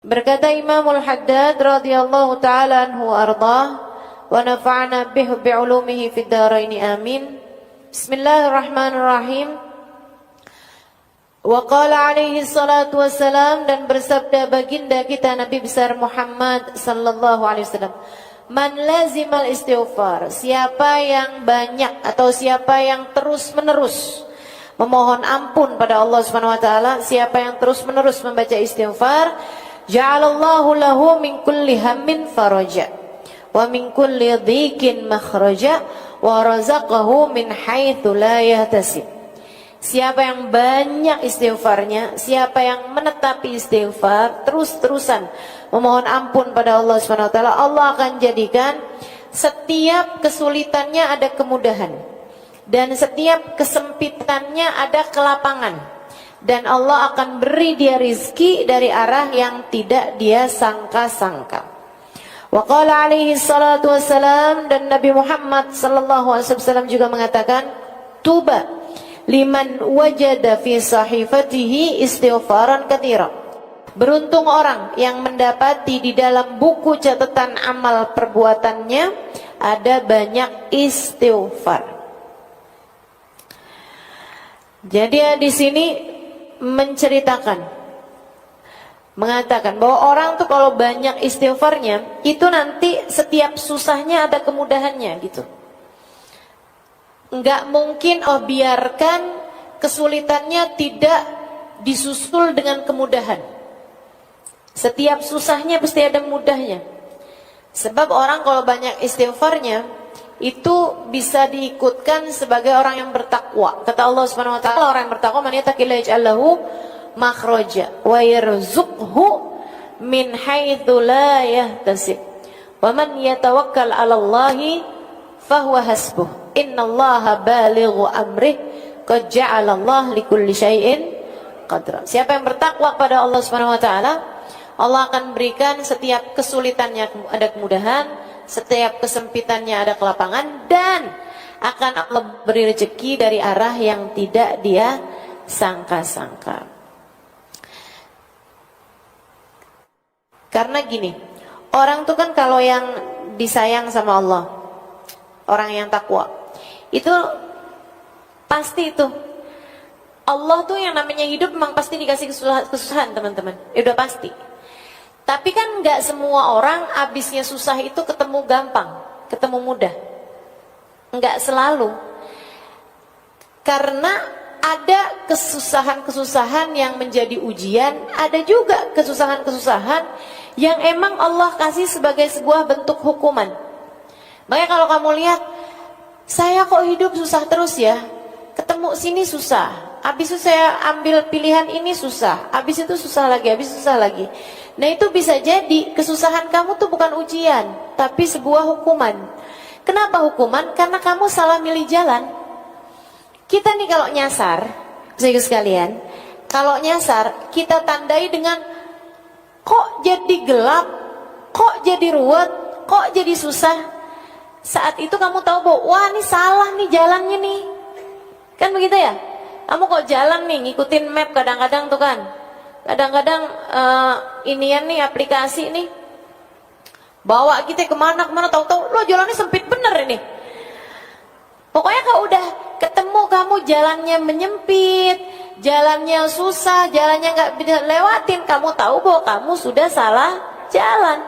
Berkata Imamul Haddad radhiyallahu ta'ala anhu wa ardhah wa nafa'ana bi'ulumihi fid dharaini amin. Bismillahirrahmanirrahim. Wa qala alaihi salatu wassalam, dan bersabda baginda kita Nabi besar Muhammad sallallahu alaihi wasallam, man lazimal istighfar, siapa yang banyak atau siapa yang terus menerus memohon ampun pada Allah Subhanahu wa taala, siapa yang terus menerus membaca istighfar, ja'alallahu lahu min kulli hammin faraja wa min kulli dhikin makhraja wa razaqahu min haitsu la yahtasib. Siapa yang banyak istighfarnya, siapa yang menetapi istighfar, terus-terusan memohon ampun pada Allah Subhanahu wa taala, Allah akan jadikan setiap kesulitannya ada kemudahan dan setiap kesempitannya ada kelapangan, dan Allah akan beri dia rizki dari arah yang tidak dia sangka-sangka. Wa qala alaihi salatu wassalam, dan Nabi Muhammad sallallahu alaihi wasallam juga mengatakan, tuba liman wajada fi sahifatihi istighfaran katsira. Beruntung orang yang mendapati di dalam buku catatan amal perbuatannya ada banyak istighfar. Jadi di sini menceritakan, mengatakan bahwa orang tuh kalau banyak istighfarnya itu nanti setiap susahnya ada kemudahannya gitu. Enggak mungkin biarkan kesulitannya tidak disusul dengan kemudahan. Setiap susahnya pasti ada mudahnya. Sebab orang kalau banyak istighfarnya itu bisa diikutkan sebagai orang yang bertakwa. Kata Allah Subhanahu wa taala, orang yang bertakwa man yattaqillaha yaj'al lahu makhraja wa yarzuqhu min haitsu la yahtasib. Wa man yatawakkal 'ala Allahi fahuwa hasbuh. Innallaha balighu amrih qad ja'ala Allah likulli syai'in qadra. Siapa yang bertakwa kepada Allah Subhanahu wa taala, Allah akan berikan setiap kesulitannya ada kemudahan, setiap kesempitannya ada kelapangan, dan akan Allah beri rezeki dari arah yang tidak dia sangka-sangka. Karena gini, orang tuh kan kalau yang disayang sama Allah, orang yang takwa, itu pasti itu Allah tuh yang namanya hidup memang pasti dikasih kesusahan teman-teman, udah pasti. Tapi kan nggak semua orang abisnya susah itu ketemu gampang, ketemu mudah, nggak selalu. Karena ada kesusahan-kesusahan yang menjadi ujian, ada juga kesusahan-kesusahan yang emang Allah kasih sebagai sebuah bentuk hukuman. Makanya kalau kamu lihat, saya kok hidup susah terus ya, ketemu sini susah, habis itu saya ambil pilihan ini susah, habis itu susah lagi, habis susah lagi. Nah itu bisa jadi kesusahan kamu tuh bukan ujian, tapi sebuah hukuman. Kenapa hukuman? Karena kamu salah milih jalan. Kita nih kalau nyasar, saudara sekalian, kalau nyasar kita tandai dengan kok jadi gelap, kok jadi ruwet, kok jadi susah. Saat itu kamu tahu bahwa wah ini salah nih jalannya nih, kan begitu ya? Kamu kok jalan nih ngikutin map kadang-kadang tuh kan, kadang-kadang inian nih aplikasi nih bawa kita kemana-kemana, tahu-tahu lo jalannya sempit bener ini. Pokoknya kalau udah ketemu kamu jalannya menyempit, jalannya susah, jalannya nggak bisa lewatin, kamu tahu bahwa kamu sudah salah jalan.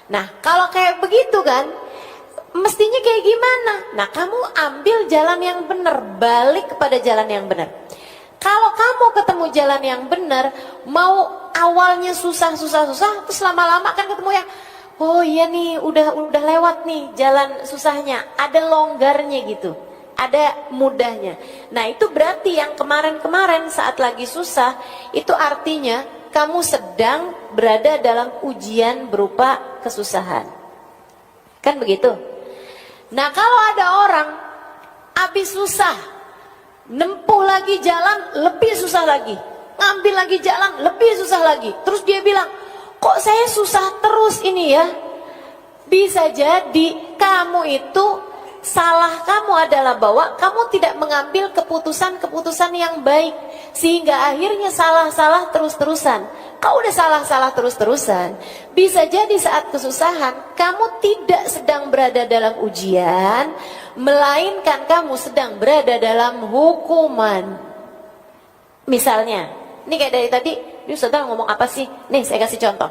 Nah kalau kayak begitu kan, mestinya kayak gimana? Nah kamu ambil jalan yang benar, balik kepada jalan yang benar. Kalau kamu ketemu jalan yang benar, mau awalnya susah, terus lama-lama kan ketemu yang oh iya nih udah lewat nih jalan susahnya, ada longgarnya gitu, ada mudahnya. Nah itu berarti yang kemarin-kemarin saat lagi susah, itu artinya kamu sedang berada dalam ujian berupa kesusahan. Kan begitu? Nah kalau ada orang habis susah, nempuh lagi jalan lebih susah lagi, ngambil lagi jalan lebih susah lagi, terus dia bilang kok saya susah terus ini ya. Bisa jadi kamu itu salah kamu adalah bahwa kamu tidak mengambil keputusan-keputusan yang baik. sehingga akhirnya salah-salah terus-terusan. Kau udah salah-salah terus-terusan, bisa jadi saat kesusahan kamu tidak sedang berada dalam ujian, melainkan kamu sedang berada dalam hukuman. Misalnya, ini kayak dari tadi, ini Ustazah ngomong apa sih? Nih saya kasih contoh.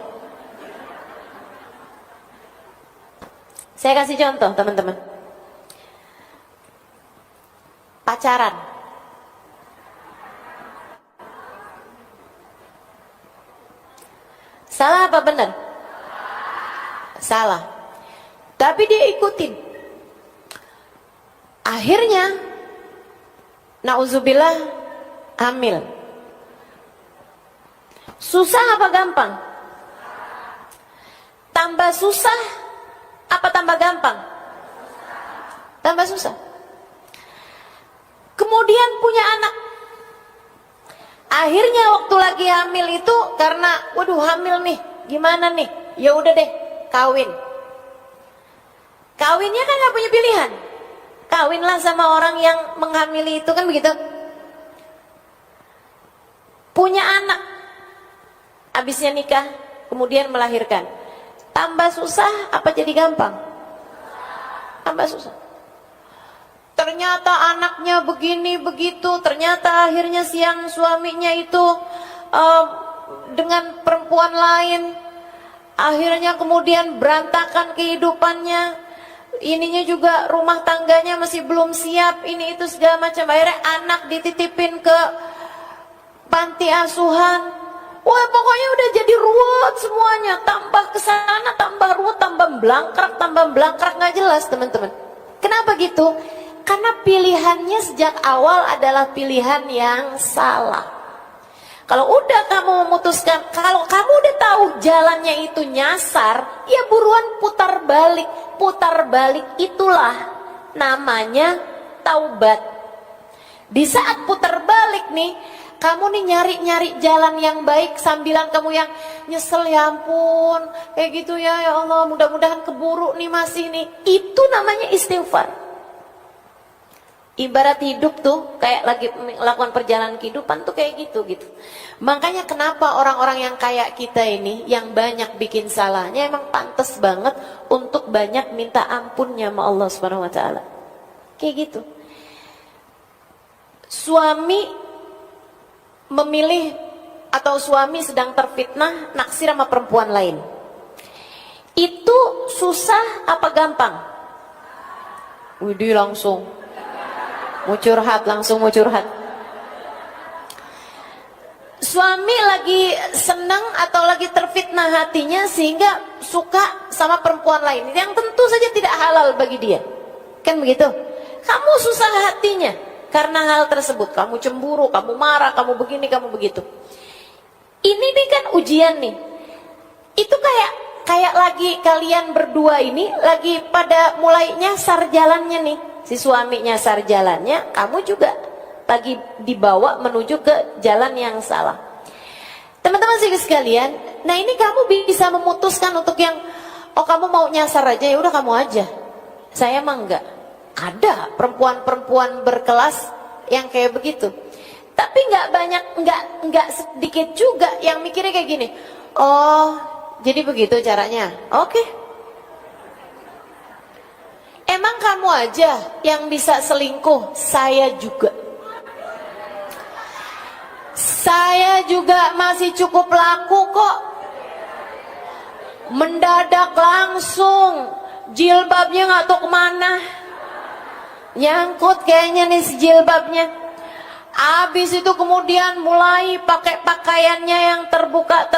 Saya kasih contoh teman-teman. Pacaran. Salah apa benar? Salah. Tapi dia ikutin. Akhirnya, na'udzubillah, hamil. Susah apa gampang? Tambah susah apa tambah gampang? Tambah susah. Kemudian punya anak. Akhirnya waktu lagi hamil itu karena waduh hamil nih, gimana nih? Ya udah deh, kawin. Kawinnya kan nggak punya pilihan. Kawinlah sama orang yang menghamili itu, kan begitu. Punya anak. Habisnya nikah, kemudian melahirkan. Tambah susah apa jadi gampang? Tambah susah. Ternyata anaknya begini begitu, ternyata akhirnya siang suaminya itu dengan perempuan lain, akhirnya kemudian berantakan kehidupannya, ininya juga rumah tangganya masih belum siap, ini itu segala macam. Akhirnya anak dititipin ke panti asuhan. Wah pokoknya udah jadi ruwet semuanya, tambah kesana, tambah ruwet, tambah belangkrak nggak jelas teman-teman. Kenapa gitu? Karena pilihannya sejak awal adalah pilihan yang salah. Kalau udah kamu memutuskan, kalau kamu udah tahu jalannya itu nyasar, ya buruan putar balik. Putar balik itulah namanya taubat. Di saat putar balik nih, kamu nih nyari-nyari jalan yang baik sambilan kamu yang nyesel, ya ampun, kayak gitu ya Allah, mudah-mudahan keburu nih masih nih. Itu namanya istighfar. Ibarat hidup tuh kayak lagi melakukan perjalanan kehidupan tuh kayak gitu. Makanya kenapa orang-orang yang kayak kita ini yang banyak bikin salahnya emang pantas banget untuk banyak minta ampunnya sama Allah Subhanahu wa taala. Kayak gitu. Suami memilih atau suami sedang terfitnah naksir sama perempuan lain. Itu susah apa gampang? Widih langsung langsung mau curhat. Suami lagi senang atau lagi terfitnah hatinya sehingga suka sama perempuan lain yang tentu saja tidak halal bagi dia. Kan begitu? Kamu susah hatinya karena hal tersebut. Kamu cemburu, kamu marah, kamu begini, kamu begitu. Ini nih kan ujian nih. Itu kayak lagi kalian berdua ini lagi pada mulai nyasar jalannya nih. Si suami nyasar jalannya, kamu juga lagi dibawa menuju ke jalan yang salah. Teman-teman sekalian, nah ini kamu bisa memutuskan untuk yang, oh kamu mau nyasar aja, ya udah kamu aja. Saya mah enggak. Ada perempuan-perempuan berkelas yang kayak begitu. Tapi enggak banyak, enggak sedikit juga yang mikirnya kayak gini. Oh, jadi begitu caranya. Oke. Emang kamu aja yang bisa selingkuh? Saya juga. Saya juga masih cukup laku kok. Mendadak langsung jilbabnya nggak tahu kemana, nyangkut kayaknya nih si jilbabnya. Abis itu kemudian mulai pakai pakaiannya yang terbuka.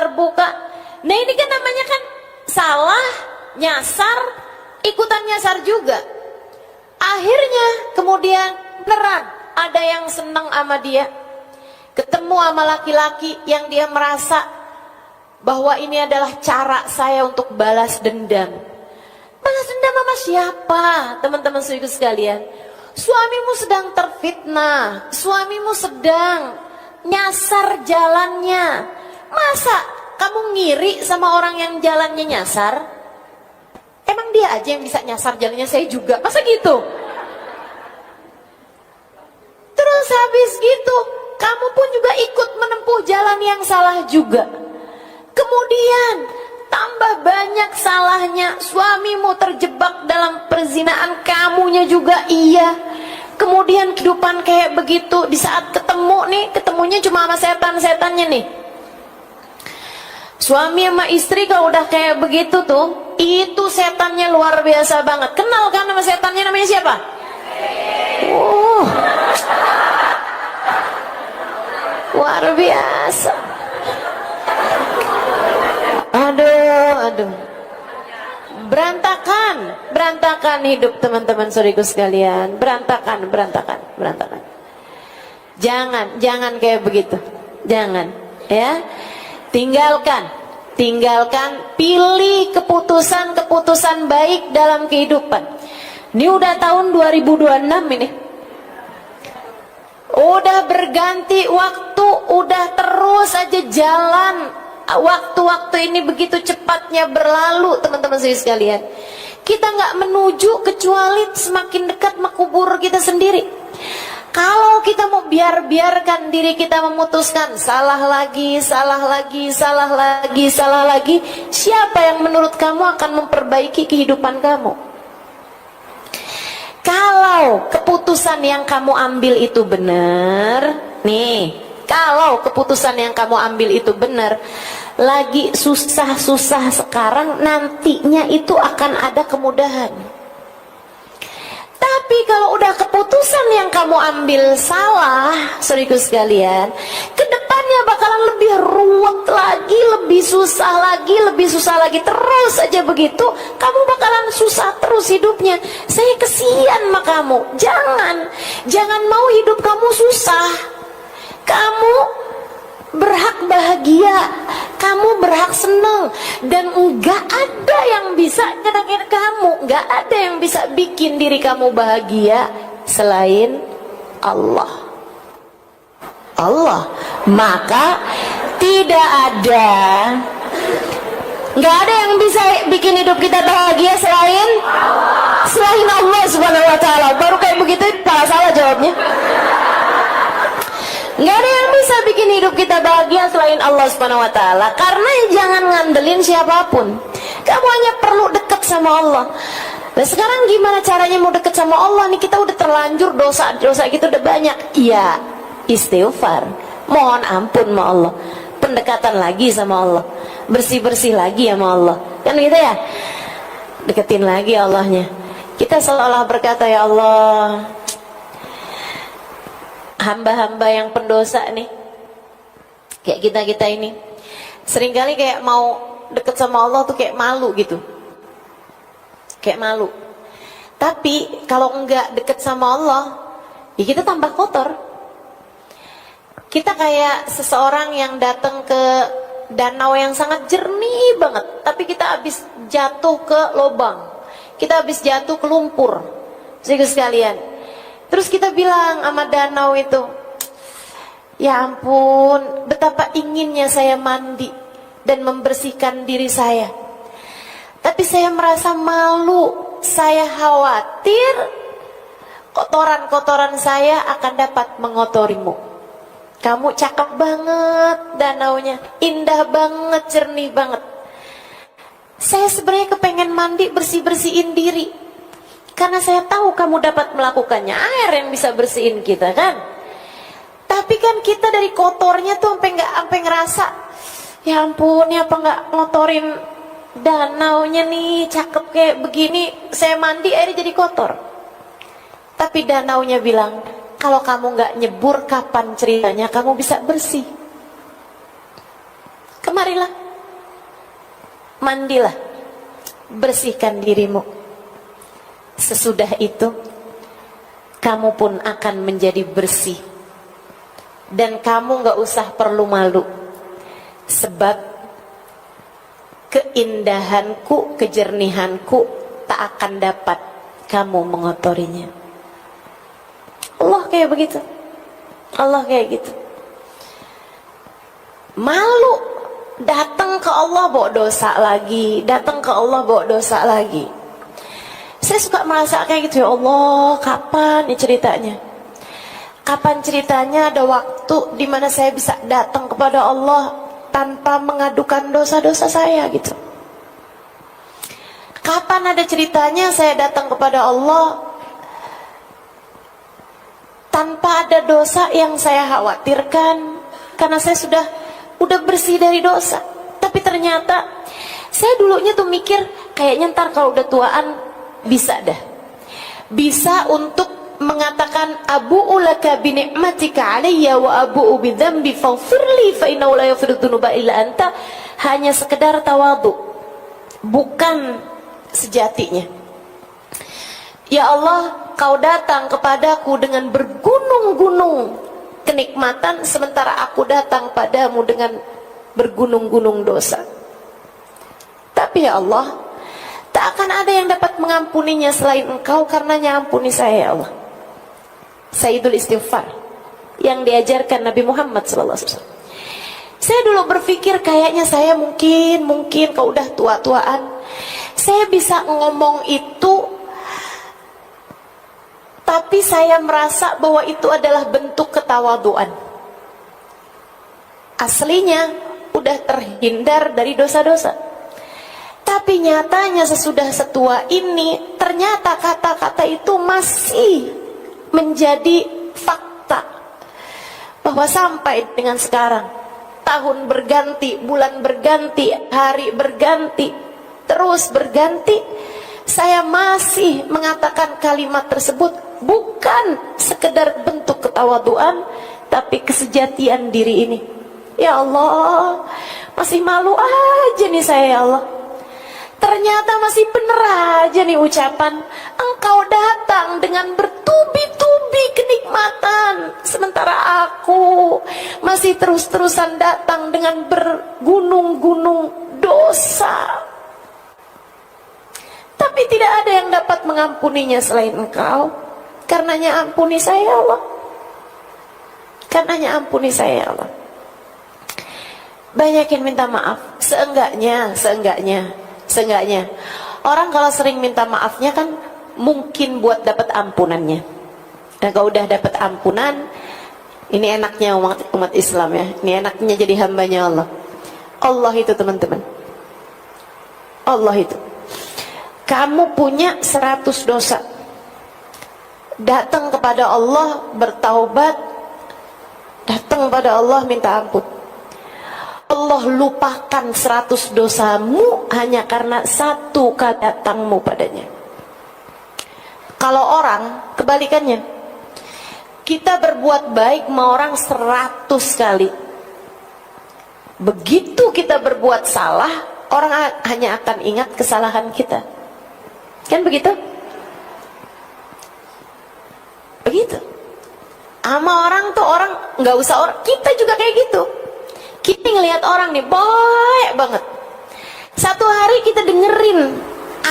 Nah ini kan namanya kan salah, nyasar, ikutan nyasar juga. Akhirnya kemudian beneran ada yang senang sama dia, ketemu sama laki-laki yang dia merasa bahwa ini adalah cara saya untuk balas dendam. Balas dendam sama siapa? Teman-teman sekalian, suamimu sedang terfitnah, suamimu sedang nyasar jalannya. Masa kamu ngiri sama orang yang jalannya nyasar? Emang dia aja yang bisa nyasar jalannya, saya juga. Masa gitu? Terus habis gitu, kamu pun juga ikut menempuh jalan yang salah juga. Kemudian tambah banyak salahnya, suamimu terjebak dalam perzinaan, kamunya juga iya. Kemudian kehidupan kayak begitu, di saat ketemu nih, ketemunya cuma sama setan-setannya nih. Suami sama istri kalau udah kayak begitu tuh, itu setannya luar biasa banget. Kenal kan sama setannya, namanya siapa? Luar biasa. Aduh. Berantakan hidup teman-teman saudariku sekalian. Berantakan. Jangan kayak begitu. Jangan, ya. Tinggalkan, pilih keputusan baik dalam kehidupan. Ini udah tahun 2026 ini. Udah berganti waktu, udah terus aja jalan. Waktu-waktu ini begitu cepatnya berlalu, teman-teman sekalian. Kita nggak menuju kecuali semakin dekat makubur kita sendiri. Kalau kita mau biarkan diri kita memutuskan salah lagi, siapa yang menurut kamu akan memperbaiki kehidupan kamu? Kalau keputusan yang kamu ambil itu benar, nih. Kalau keputusan yang kamu ambil itu benar, lagi susah-susah sekarang, nantinya itu akan ada kemudahan. Tapi kalau udah keputusan yang kamu ambil salah, saudaraku sekalian, kedepannya bakalan lebih ruwet lagi, lebih susah lagi, terus aja begitu, kamu bakalan susah terus hidupnya. Saya kesian sama kamu. Jangan mau hidup kamu susah. Kamu berhak bahagia, kamu berhak senang, dan enggak ada yang bisa nyenengin kamu, enggak ada yang bisa bikin diri kamu bahagia selain Allah. Maka enggak ada yang bisa bikin hidup kita bahagia selain Allah Subhanahu wa taala. Baru kayak begitu salah jawabnya. Nggak ada yang bisa bikin hidup kita bahagia selain Allah Subhanahu wa taala. Karena jangan ngandelin siapapun. Kamu hanya perlu dekat sama Allah. Nah, sekarang gimana caranya mau dekat sama Allah nih? Kita udah terlanjur dosa kita udah banyak. Iya, istighfar, mohon ampun sama Allah, pendekatan lagi sama Allah, bersih lagi sama Allah. Kan gitu ya? Deketin lagi Allahnya. Kita seolah berkata, ya Allah, hamba-hamba yang pendosa nih, kayak kita ini, seringkali kayak mau deket sama Allah tuh kayak malu gitu, kayak malu. Tapi kalau enggak deket sama Allah, ya kita tambah kotor. Kita kayak seseorang yang datang ke danau yang sangat jernih banget, tapi kita habis jatuh ke lubang, kita habis jatuh ke lumpur, sekalian. Terus kita bilang sama danau itu, ya ampun, betapa inginnya saya mandi dan membersihkan diri saya. Tapi saya merasa malu, saya khawatir kotoran-kotoran saya akan dapat mengotorimu. Kamu cakep banget danaunya, indah banget, jernih banget. Saya sebenarnya kepengen mandi, bersih-bersihin diri. Karena saya tahu kamu dapat melakukannya. Air yang bisa bersihin kita kan. Tapi kan kita dari kotornya tuh sampai ngerasa, ya ampun, ya apa nggak ngotorin danaunya nih, cakep kayak begini, saya mandi airnya jadi kotor. Tapi danaunya bilang, kalau kamu nggak nyebur, kapan ceritanya kamu bisa bersih? Kemarilah, mandilah, bersihkan dirimu. Sesudah itu, kamu pun akan menjadi bersih. Dan kamu gak usah perlu malu. Sebab keindahanku, kejernihanku tak akan dapat kamu mengotorinya. Allah kayak begitu. Allah kayak gitu. Malu datang ke Allah bawa dosa lagi, datang ke Allah bawa dosa lagi. Saya suka merasa kayak gitu, ya Allah, kapan nih ceritanya? kapan ceritanya ada waktu di mana saya bisa datang kepada Allah tanpa mengadukan dosa-dosa saya gitu? Kapan ada ceritanya saya datang kepada Allah tanpa ada dosa yang saya khawatirkan, karena saya udah bersih dari dosa. Tapi ternyata saya dulunya tuh mikir kayaknya ntar kalau udah tuaan bisa untuk mengatakan abu'u laka bi ni'matika alayya wa abu'u bi dzambi faghfirli fa innahu la yaghfiru dzunuba illa anta, hanya sekedar tawadhu, bukan sejatinya. Ya Allah, kau datang kepadaku dengan bergunung-gunung kenikmatan, sementara aku datang padamu dengan bergunung-gunung dosa. Tapi ya Allah, tak akan ada yang dapat mengampuninya selain Engkau, karenanya ampuni saya ya Allah. Sayyidul Istighfar yang diajarkan Nabi Muhammad SAW. Saya dulu berpikir kayaknya saya mungkin kalau udah tua-tuaan saya bisa ngomong itu, tapi saya merasa bahwa itu adalah bentuk ketawaduan. Aslinya udah terhindar dari dosa-dosa. Tapi nyatanya sesudah setua ini, ternyata kata-kata itu masih menjadi fakta. Bahwa sampai dengan sekarang, tahun berganti, bulan berganti, hari berganti, terus berganti, saya masih mengatakan kalimat tersebut bukan sekedar bentuk ketawaduan, tapi kesejatian diri ini. Ya Allah, masih malu aja nih saya ya Allah. Ternyata masih bener aja nih ucapan, Engkau datang dengan bertubi-tubi kenikmatan, sementara aku masih terus-terusan datang dengan bergunung-gunung dosa. Tapi tidak ada yang dapat mengampuninya selain Engkau. Karenanya ampuni saya ya Allah. Karenanya ampuni saya ya Allah. Banyakin minta maaf. Seenggaknya orang kalau sering minta maafnya kan mungkin buat dapat ampunannya. Dan kalau udah dapat ampunan, ini enaknya umat Islam ya. Ini enaknya jadi hambanya Allah. Allah itu teman-teman, Allah itu, kamu punya 100 dosa, datang kepada Allah bertaubat, datang kepada Allah minta ampun, Allah lupakan 100 dosamu hanya karena satu datangmu padanya. Kalau orang kebalikannya, kita berbuat baik sama orang 100 kali, begitu kita berbuat salah, orang hanya akan ingat kesalahan kita. Kan begitu? Begitu. Sama orang tuh, orang nggak usah orang, kita juga kayak gitu. Kita ngelihat orang nih baik banget, satu hari kita dengerin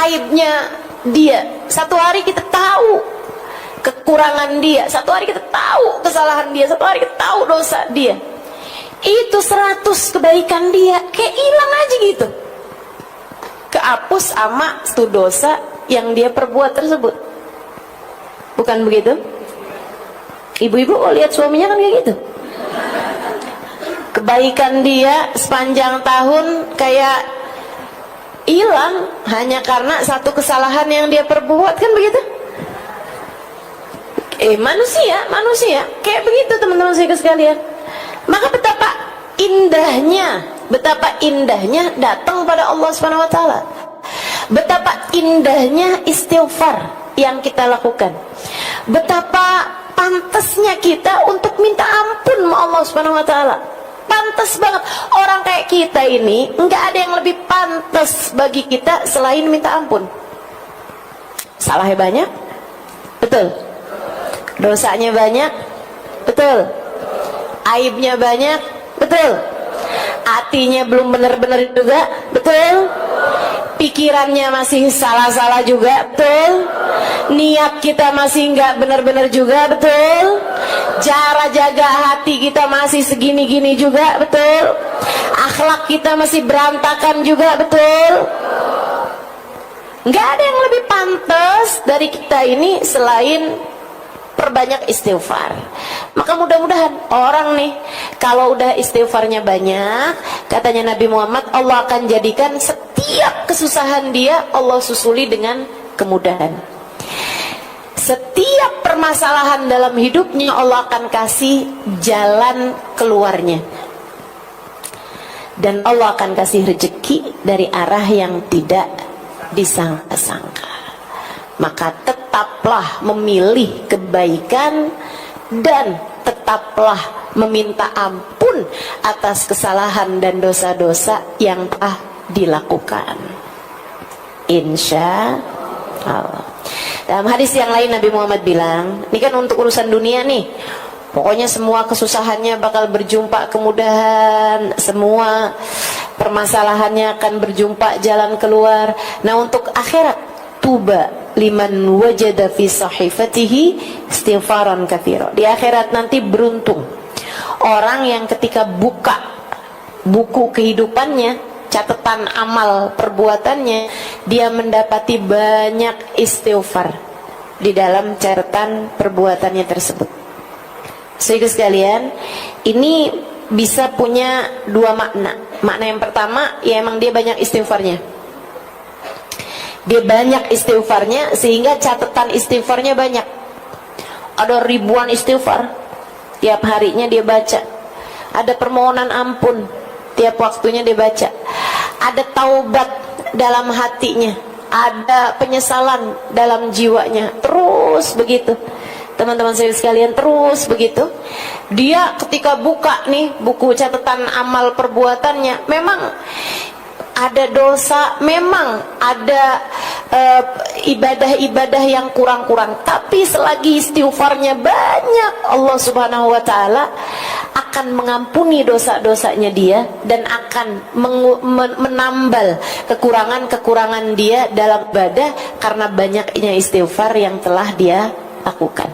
aibnya dia, satu hari kita tahu kekurangan dia, satu hari kita tahu kesalahan dia, satu hari kita tahu dosa dia. Itu 100 kebaikan dia kayak hilang aja gitu, kehapus sama satu dosa yang dia perbuat tersebut. Bukan begitu? Ibu-ibu kok lihat suaminya kan kayak gitu, kebaikan dia sepanjang tahun kayak hilang hanya karena satu kesalahan yang dia perbuat, kan begitu? Manusia kayak begitu teman-teman saya sekalian. Maka betapa indahnya datang pada Allah Subhanahu wa taala. Betapa indahnya istighfar yang kita lakukan. Betapa pantasnya kita untuk minta ampun sama Allah Subhanahu wa taala. Pantas banget. Orang kayak kita ini nggak ada yang lebih pantas bagi kita selain minta ampun. Salahnya banyak, betul. Dosanya banyak, betul. Aibnya banyak, betul. Hatinya belum benar-benar juga, betul. Pikirannya masih salah-salah juga, betul. Niat kita masih nggak benar-benar juga, betul. Cara jaga hati kita masih segini-gini juga, betul. Akhlak kita masih berantakan juga, betul. Nggak ada yang lebih pantas dari kita ini selain perbanyak istighfar. Maka mudah-mudahan orang nih kalau udah istighfarnya banyak, katanya Nabi Muhammad, Allah akan jadikan setiap kesusahan dia Allah susuli dengan kemudahan. Setiap permasalahan dalam hidupnya Allah akan kasih jalan keluarnya. Dan Allah akan kasih rezeki dari arah yang tidak disangka-sangka. Maka tetaplah memilih kebaikan dan tetaplah meminta ampun atas kesalahan dan dosa-dosa yang telah dilakukan. Insya Allah. Dalam hadis yang lain Nabi Muhammad bilang, ini kan untuk urusan dunia nih, pokoknya semua kesusahannya bakal berjumpa kemudahan, semua permasalahannya akan berjumpa jalan keluar. Nah untuk akhirat, tuba liman wajada fi sahifatihi istighfaran katsira. Di akhirat nanti beruntung orang yang ketika buka buku kehidupannya, catatan amal perbuatannya, dia mendapati banyak istighfar di dalam catatan perbuatannya tersebut. Saudara sekalian, ini bisa punya dua makna. Makna yang pertama, ya emang dia banyak istighfarnya. Dia banyak istighfarnya sehingga catatan istighfarnya banyak. Ada ribuan istighfar, tiap harinya dia baca. Ada permohonan ampun, tiap waktunya dia baca. Ada taubat dalam hatinya, ada penyesalan dalam jiwanya. Terus begitu. Teman-teman saya sekalian, terus begitu. Dia ketika buka nih buku catatan amal perbuatannya, memang ada dosa, memang ada ibadah-ibadah yang kurang-kurang, tapi selagi istighfarnya banyak, Allah Subhanahu wa taala akan mengampuni dosa-dosanya dia dan akan menambal kekurangan-kekurangan dia dalam ibadah karena banyaknya istighfar yang telah dia lakukan.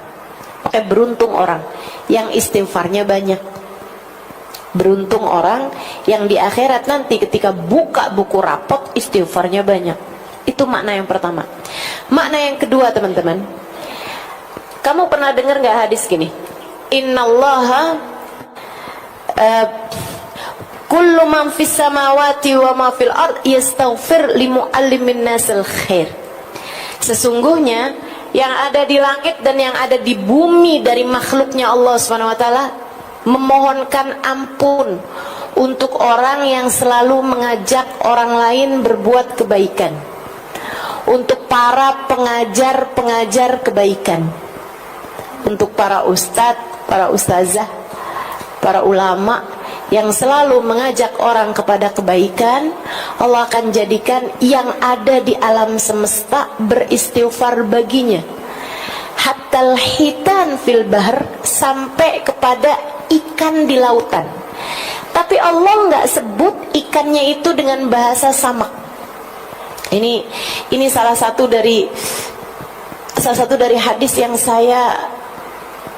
Oke, beruntung orang yang istighfarnya banyak. Beruntung orang yang di akhirat nanti ketika buka buku rapot istighfarnya banyak. Itu makna yang pertama. Makna yang kedua, teman-teman, kamu pernah dengar nggak hadis gini? Innallaha kullu man fis samawati wa ma fil ard yastaghfir li muallimin nasil khair. Sesungguhnya yang ada di langit dan yang ada di bumi dari makhluknya Allah Subhanahu wa taala memohonkan ampun untuk orang yang selalu mengajak orang lain berbuat kebaikan, untuk para pengajar-pengajar kebaikan, untuk para ustadz, para ustazah, para ulama yang selalu mengajak orang kepada kebaikan. Allah akan jadikan yang ada di alam semesta beristighfar baginya, hatta hitan fil bahr, sampai kepada ikan di lautan. Tapi Allah nggak sebut ikannya itu dengan bahasa samak. Ini salah satu dari hadis yang saya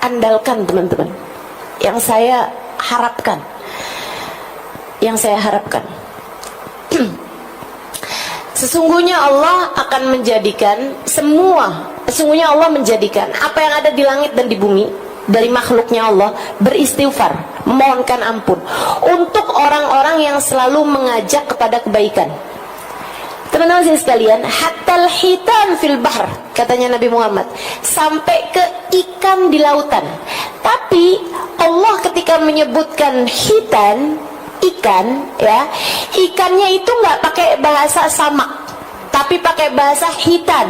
andalkan, teman-teman, yang saya harapkan, sesungguhnya Allah akan menjadikan sesungguhnya Allah menjadikan apa yang ada di langit dan di bumi dari makhluknya Allah beristighfar, memohonkan ampun untuk orang-orang yang selalu mengajak kepada kebaikan. Teman-teman sekalian, hatal hitan fil bahr, katanya Nabi Muhammad, sampai ke ikan di lautan. Tapi Allah ketika menyebutkan hitan, ikan, ya, ikannya itu nggak pakai bahasa samak, tapi pakai bahasa hitan.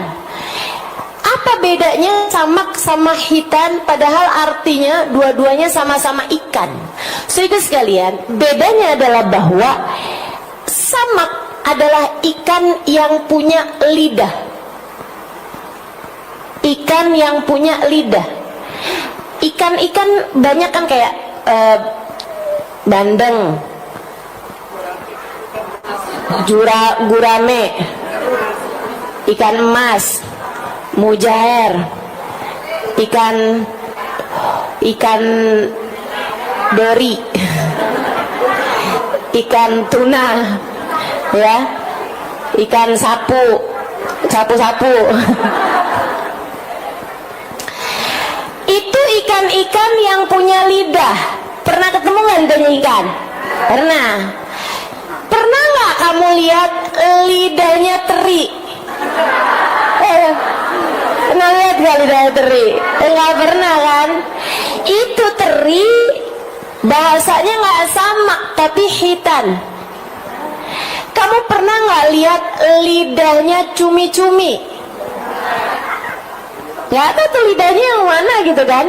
Apa bedanya samak sama hitan, padahal artinya dua-duanya sama-sama ikan? Saudara sekalian, bedanya adalah bahwa samak adalah ikan yang punya lidah. Ikan yang punya lidah. Ikan-ikan banyak kan kayak bandeng, gurame, ikan emas, mujair, ikan dori, ikan tuna, ya, ikan sapu. ikan-ikan yang punya lidah. Pernah ketemu nggak lidahnya ikan? Pernah. Pernah nggak kamu lihat lidahnya teri? Pernah lihat nggak lidahnya teri? Nggak pernah kan? Itu teri bahasanya nggak sama, tapi hitan. Kamu pernah nggak lihat lidahnya cumi-cumi? Nggak tahu tuh lidahnya yang mana gitu kan?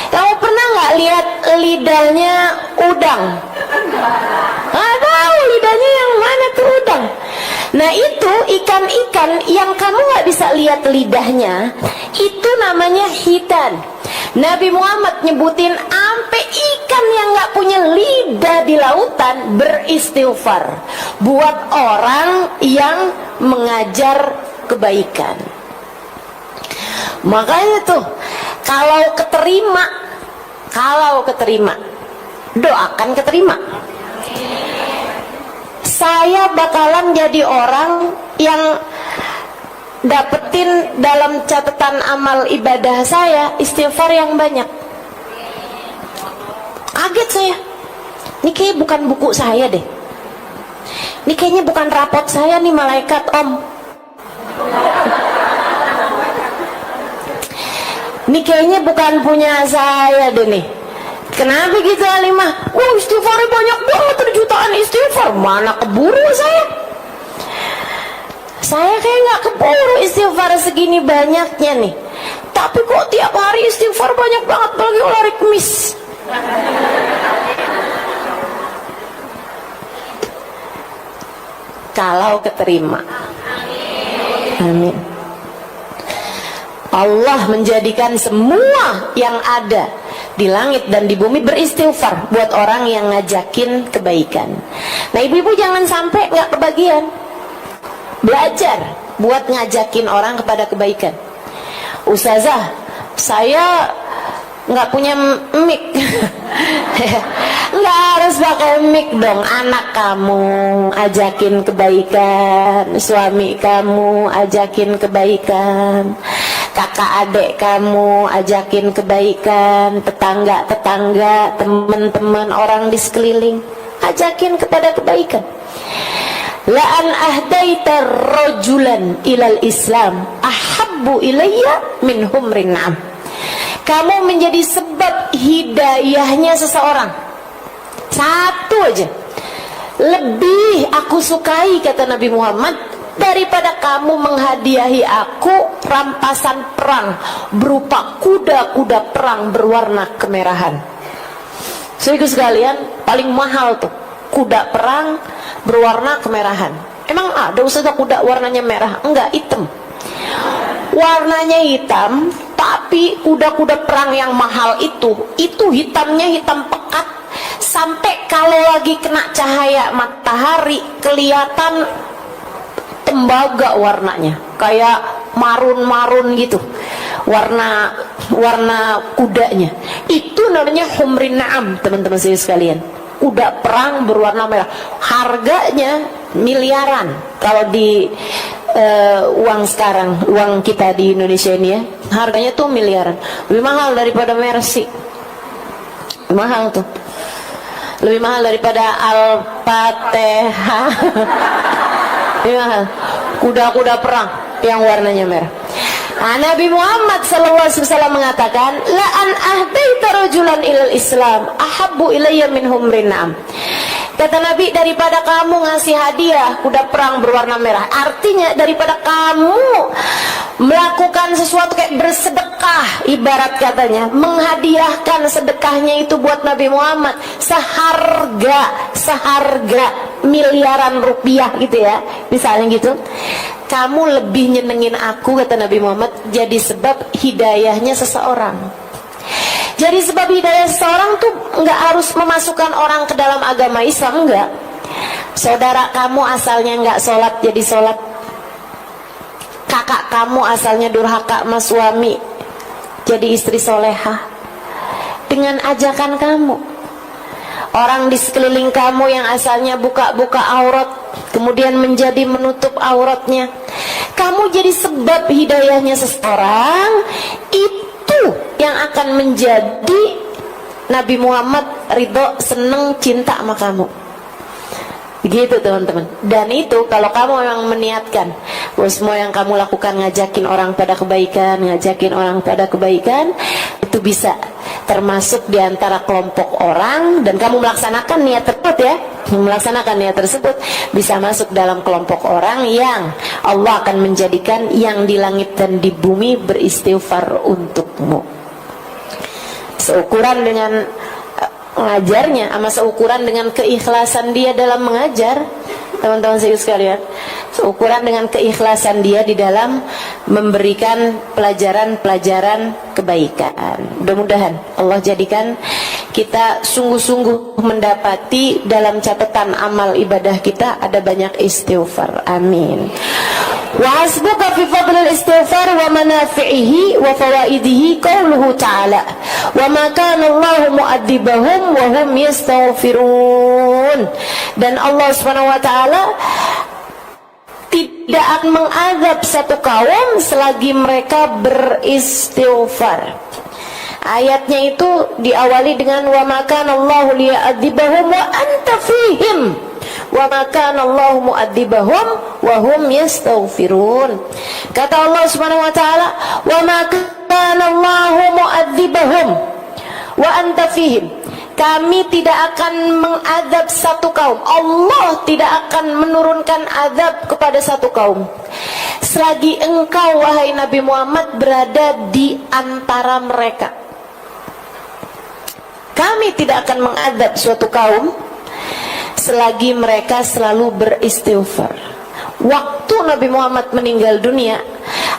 Kamu pernah nggak lihat lidahnya udang? Nggak tahu lidahnya yang mana tuh udang. Nah itu ikan-ikan yang kamu nggak bisa lihat lidahnya, itu namanya hitan. Nabi Muhammad nyebutin ampe ikan yang nggak punya lidah di lautan beristighfar buat orang yang mengajar kebaikan. Makanya tuh kalau keterima doakan keterima. Saya bakalan jadi orang yang dapetin dalam catatan amal ibadah saya istighfar yang banyak. Kaget saya. Ini kayaknya bukan buku saya deh. Ini kayaknya bukan rapot saya nih malaikat om. Ini kayaknya bukan punya saya deh nih. Kenapa gitu Alimah? Wah istighfarnya banyak banget, jutaan istighfar. Mana keburu saya? Saya kayak nggak keburu istighfar segini banyaknya nih. Tapi kok tiap hari istighfar banyak banget, apalagi hari Kamis. Kalau keterima. Amin. Allah menjadikan semua yang ada di langit dan di bumi beristighfar buat orang yang ngajakin kebaikan. Nah ibu-ibu jangan sampai nggak kebagian. Belajar buat ngajakin orang kepada kebaikan. Ustazah, saya nggak punya mic. Nggak harus pakai mic dong. Anak kamu ajakin kebaikan, suami kamu ajakin kebaikan, kakak adik kamu ajakin kebaikan, tetangga-tetangga, teman-teman, orang di sekeliling ajakin kepada kebaikan. La'an ahdaita rajulan ilal Islam ahabbu ilayya min humrin na'am. Kamu menjadi sebab hidayahnya seseorang. Satu aja. Lebih aku sukai, kata Nabi Muhammad, daripada kamu menghadiahi aku rampasan perang berupa kuda-kuda perang berwarna kemerahan. Saudaraku sekalian, paling mahal tuh kuda perang berwarna kemerahan. Emang ada Ustazah kuda warnanya merah? Enggak, hitam. Warnanya hitam, tapi kuda-kuda perang yang mahal itu hitamnya hitam pekat, sampai kalau lagi kena cahaya matahari kelihatan tembaga warnanya, kayak marun-marun gitu. Warna kudanya. Itu namanya humrin na'am, teman-teman sekalian. Kuda perang berwarna merah. Harganya miliaran kalau di uang sekarang, uang kita di Indonesia ini ya, harganya tuh miliaran. Lebih mahal daripada Mercy. Mahal tuh. Lebih mahal daripada Al-Fatihah. Lebih mahal. Kuda-kuda perang yang warnanya merah. Nabi Muhammad SAW mengatakan, la an ahdaita rajulan ilal Islam ahabbu ilayya min humrin na'am. Kata Nabi, daripada kamu ngasih hadiah kuda perang berwarna merah, artinya daripada kamu melakukan sesuatu kayak bersedekah, ibarat katanya menghadiahkan sedekahnya itu buat Nabi Muhammad seharga miliaran rupiah gitu ya, misalnya gitu, kamu lebih nyenengin aku, kata Nabi Muhammad, jadi sebab hidayahnya seseorang. Jadi sebab hidayah seseorang tuh nggak harus memasukkan orang ke dalam agama Islam, enggak. Saudara kamu asalnya nggak sholat jadi sholat. Kakak kamu asalnya durhaka sama suami jadi istri solehah dengan ajakan kamu. Orang di sekeliling kamu yang asalnya buka-buka aurat kemudian menjadi menutup auratnya, kamu jadi sebab hidayahnya seseorang, itu yang akan menjadi Nabi Muhammad ridho, seneng, cinta sama kamu. Begitu teman-teman. Dan itu kalau kamu memang meniatkan bahwa semua yang kamu lakukan ngajakin orang pada kebaikan, itu bisa termasuk di antara kelompok orang, dan kamu melaksanakan niat tersebut ya, bisa masuk dalam kelompok orang yang Allah akan menjadikan yang di langit dan di bumi beristighfar untukmu. Seukuran dengan mengajarnya, sama seukuran dengan keikhlasan dia dalam mengajar, teman-teman sekalian, seukuran dengan keikhlasan dia di dalam memberikan pelajaran-pelajaran kebaikan. Mudah-mudahan Allah jadikan kita sungguh-sungguh mendapati dalam catatan amal ibadah kita ada banyak istighfar. Amin. Wa hasbuka fi fadlil istighfar wa manafi'ihi wa fawaidihi qauluhu ta'ala wa ma kana Allahu mu'adzibahum wa hum yastaghfirun. Dan Allah Subhanahu wa taala tidak akan mengazab satu kaum selagi mereka beristighfar. Ayatnya itu diawali dengan wa ma kana Allahu liya'adzibahum wa anta fihim wa ma kana Allahu mu'adzibahum wa hum yastaghfirun. Kata Allah Subhanahu wa taala, wa ma kana Allahu mu'adzibahum wa anta fihim. Kami tidak akan mengadab satu kaum. Allah tidak akan menurunkan azab kepada satu kaum selagi engkau wahai Nabi Muhammad berada di antara mereka. Kami tidak akan mengadab suatu kaum selagi mereka selalu beristighfar. Waktu Nabi Muhammad meninggal dunia,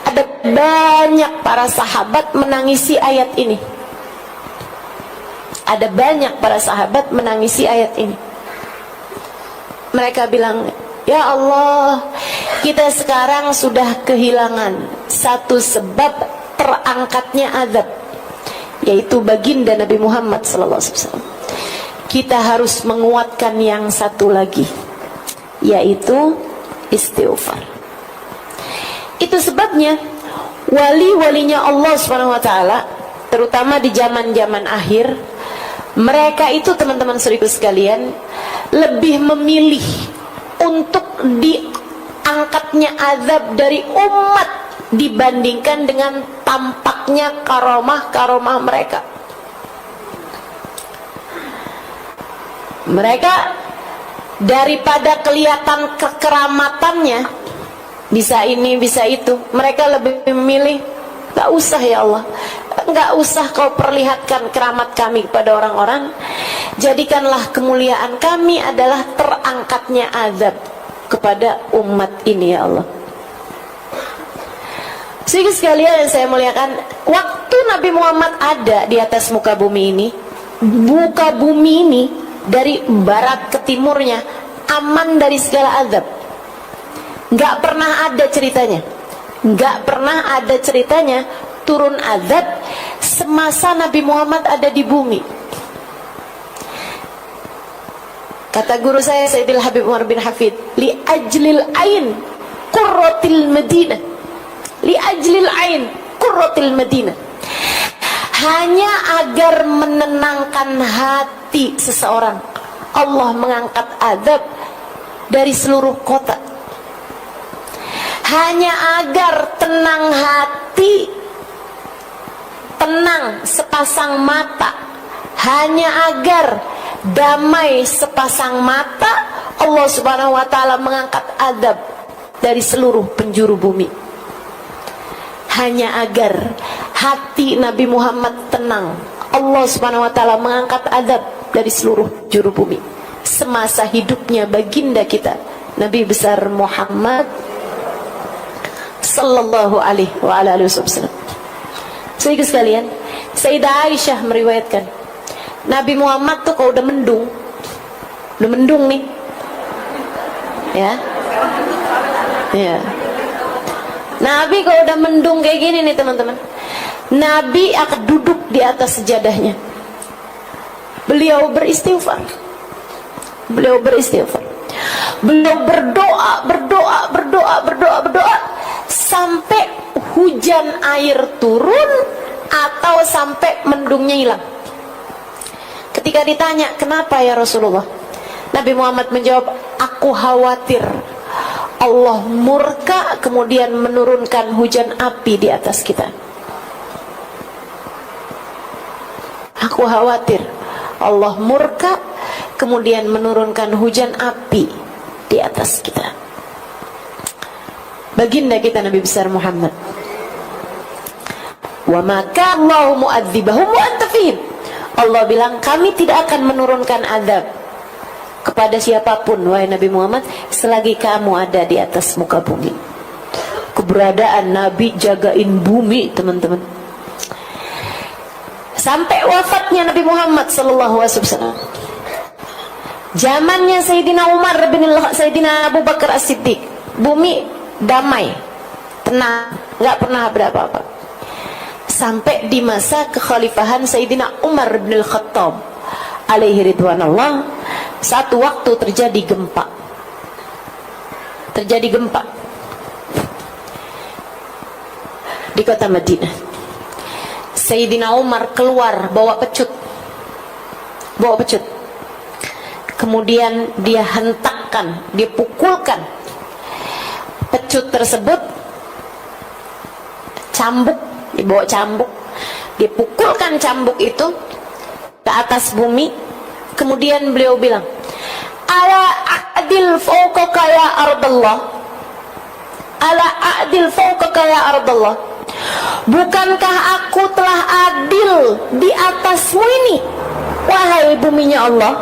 ada banyak para sahabat menangisi ayat ini. Ada banyak para sahabat menangisi ayat ini. Mereka bilang, ya Allah, kita sekarang sudah kehilangan satu sebab terangkatnya azab, yaitu baginda Nabi Muhammad SAW. Kita harus menguatkan yang satu lagi, yaitu istighfar. Itu sebabnya wali-walinya Allah SWT, terutama di zaman-zaman akhir, mereka itu teman-teman saudaraku sekalian lebih memilih untuk diangkatnya azab dari umat dibandingkan dengan tampaknya karomah-karomah mereka. Mereka daripada kelihatan kekeramatannya, bisa ini bisa itu, mereka lebih memilih gak usah ya Allah, gak usah kau perlihatkan keramat kami kepada orang-orang, jadikanlah kemuliaan kami adalah terangkatnya azab kepada umat ini ya Allah. Sehingga sekalian yang saya muliakan, waktu Nabi Muhammad ada di atas muka bumi ini, muka bumi ini dari barat ke timurnya aman dari segala azab. Gak pernah ada ceritanya, gak pernah ada ceritanya turun azab semasa Nabi Muhammad ada di bumi. Kata guru saya Sayyidil Habib Umar bin Hafid, li ajlil ain qurratil Madinah, li ajlil ain qurratil Madinah. Hanya agar menenangkan hati seseorang, Allah mengangkat azab dari seluruh kota. Hanya agar tenang hati, tenang sepasang mata, hanya agar damai sepasang mata, Allah Subhanahu wa taala mengangkat azab dari seluruh penjuru bumi. Hanya agar hati Nabi Muhammad tenang, Allah Subhanahu wa taala mengangkat azab dari seluruh juru bumi. Semasa hidupnya baginda kita Nabi besar Muhammad sallallahu alaihi wa alihi wasallam. Saudara sekalian, Sayyidah Aisyah meriwayatkan, Nabi Muhammad tuh kalau udah mendung nih, ya. Nabi kalau udah mendung kayak gini nih teman-teman, Nabi akan duduk di atas sejadahnya. Beliau beristighfar. Beliau berdoa sampai hujan air turun, atau sampai mendungnya hilang. Ketika ditanya, kenapa ya Rasulullah? Nabi Muhammad menjawab, aku khawatir Allah murka kemudian menurunkan hujan api di atas kita. Aku khawatir Allah murka kemudian menurunkan hujan api di atas kita. Baginda kita Nabi besar Muhammad, wa maka Allahu mu'adzibahum wa anta fihim. Allah bilang, kami tidak akan menurunkan azab kepada siapapun wahai Nabi Muhammad selagi kamu ada di atas muka bumi. Keberadaan Nabi jagain bumi, teman-teman. Sampai wafatnya Nabi Muhammad sallallahu alaihi wasallam, zamannya Sayyidina Umar bin Sayyidina Abu Bakar As-Siddiq, bumi damai, tenang, nggak pernah ada apa-apa. Sampai di masa kekhalifahan Sayyidina Umar bin Al-Khattab alaihi ridwanullah, satu waktu terjadi gempa. Terjadi gempa di kota Madinah. Sayyidina Umar keluar bawa pecut. Bawa pecut. Kemudian dia hentakkan, dia pukulkan pecut tersebut, cambuk, dibawa cambuk, dipukulkan cambuk itu ke atas bumi. Kemudian beliau bilang, ala a'dil fawqaka ya ardallah, ala a'dil fawqaka ya ardallah, bukankah aku telah adil di atasmu ini wahai buminya Allah?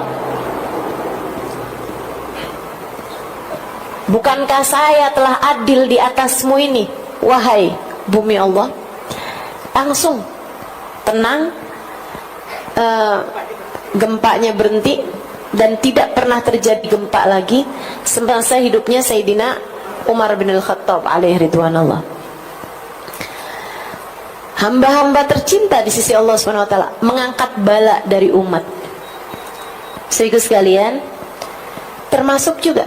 Bukankah saya telah adil di atasmu ini wahai bumi Allah? Langsung tenang, gempanya berhenti dan tidak pernah terjadi gempa lagi semasa hidupnya Sayyidina Umar bin Al-Khattab alaihi ridwanullah. Hamba-hamba tercinta di sisi Allah SWT mengangkat bala dari umat. Saudara sekalian, termasuk juga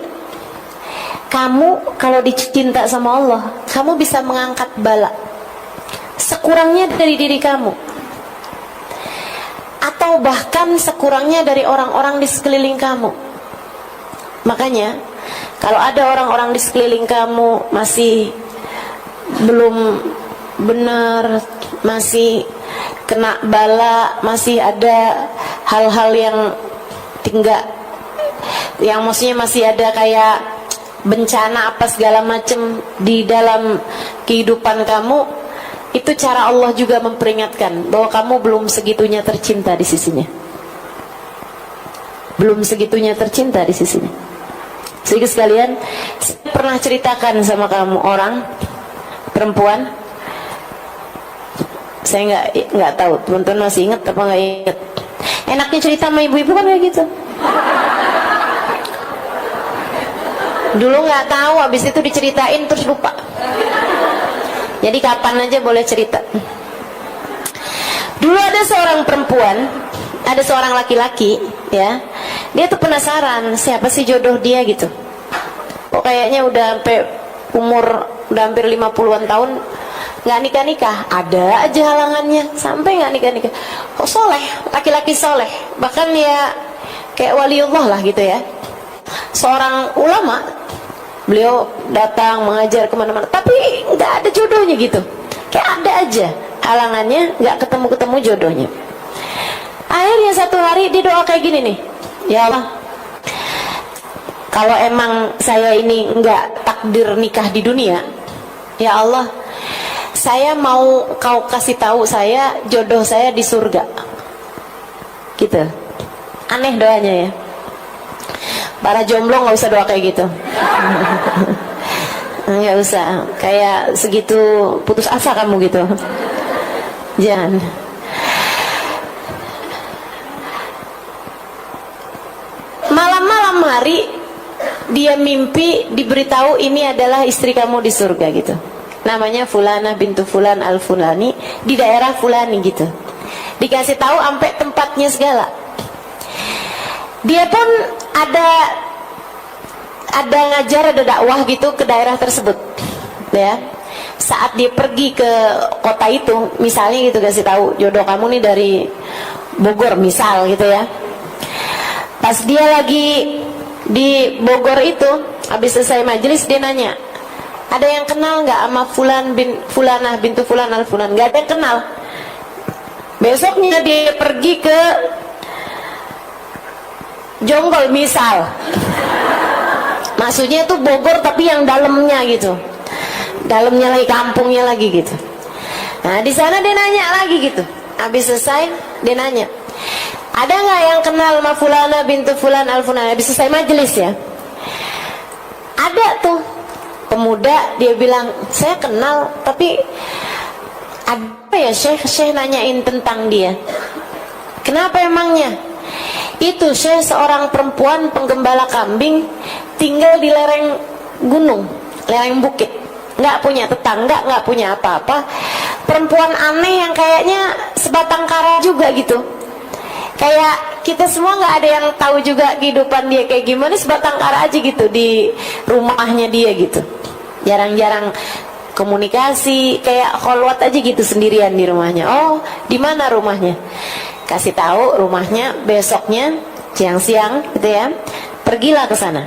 kamu kalau dicinta sama Allah, kamu bisa mengangkat bala sekurangnya dari diri kamu, atau bahkan sekurangnya dari orang-orang di sekeliling kamu. Makanya kalau ada orang-orang di sekeliling kamu masih belum benar, masih kena bala, masih ada hal-hal yang yang maksudnya masih ada kayak bencana apa segala macam di dalam kehidupan kamu, itu cara Allah juga memperingatkan bahwa kamu belum segitunya tercinta di sisinya. Belum segitunya tercinta di sisinya. Sehingga sekalian, saya pernah ceritakan sama kamu orang perempuan, saya nggak tahu teman-teman masih ingat apa nggak ingat. Enaknya cerita sama ibu-ibu kan kayak gitu. Dulu nggak tahu, habis itu diceritain terus lupa. Jadi kapan aja boleh cerita. Dulu ada seorang perempuan, ada seorang laki-laki, ya. Dia tuh penasaran siapa sih jodoh dia gitu. Kok kayaknya udah sampai umur udah hampir 50-an tahun nggak nikah-nikah, ada aja halangannya sampai nggak nikah-nikah. Kok soleh, laki-laki soleh, bahkan ya kayak waliullah lah gitu ya. Seorang ulama, beliau datang mengajar kemana-mana, tapi nggak ada jodohnya gitu. Kayak ada aja halangannya, nggak ketemu jodohnya. Akhirnya satu hari dia doa kayak gini nih, ya Allah, kalau emang saya ini nggak takdir nikah di dunia, ya Allah, saya mau kau kasih tahu saya jodoh saya di surga. Gitu. Aneh doanya ya. Para jomblo nggak usah doa kayak gitu. Nggak usah, kayak segitu putus asa kamu gitu. Jangan. Malam-malam hari dia mimpi diberitahu ini adalah istri kamu di surga gitu. Namanya Fulana bintu Fulan al-Fulani di daerah Fulani gitu. Dikasih tahu sampai tempatnya segala. Dia pun ada ngajar, ada dakwah gitu ke daerah tersebut, ya. saat dia pergi ke kota itu, misalnya gitu, kasih tahu jodoh kamu nih dari Bogor misal gitu ya. Pas dia lagi di Bogor itu, habis selesai majelis, dia nanya, ada yang kenal nggak sama Fulan bin Fulanah bintu Fulan al Fulan? Nggak ada yang kenal. Besoknya dia pergi ke Jonggol misal, maksudnya itu Bogor tapi yang dalamnya gitu, dalamnya lagi, kampungnya lagi gitu. Nah di sana dia nanya lagi gitu, habis selesai dia nanya, ada nggak yang kenal sama Fulana bintu Fulan al Fulan? Habis selesai majelis ya, ada tuh pemuda, dia bilang, saya kenal tapi apa ya Syekh nanyain tentang dia. Kenapa emangnya? Itu Syekh seorang perempuan penggembala kambing, tinggal di lereng gunung, lereng bukit, nggak punya tetangga, nggak punya apa-apa. Perempuan aneh yang kayaknya sebatang kara juga gitu. Kayak kita semua nggak ada yang tahu juga kehidupan dia kayak gimana, sebatang kara aja gitu di rumahnya dia gitu. Jarang-jarang komunikasi, kayak kholwat aja gitu sendirian di rumahnya. Oh, di mana rumahnya? Kasih tahu rumahnya, besoknya siang-siang gitu ya. Pergilah ke sana.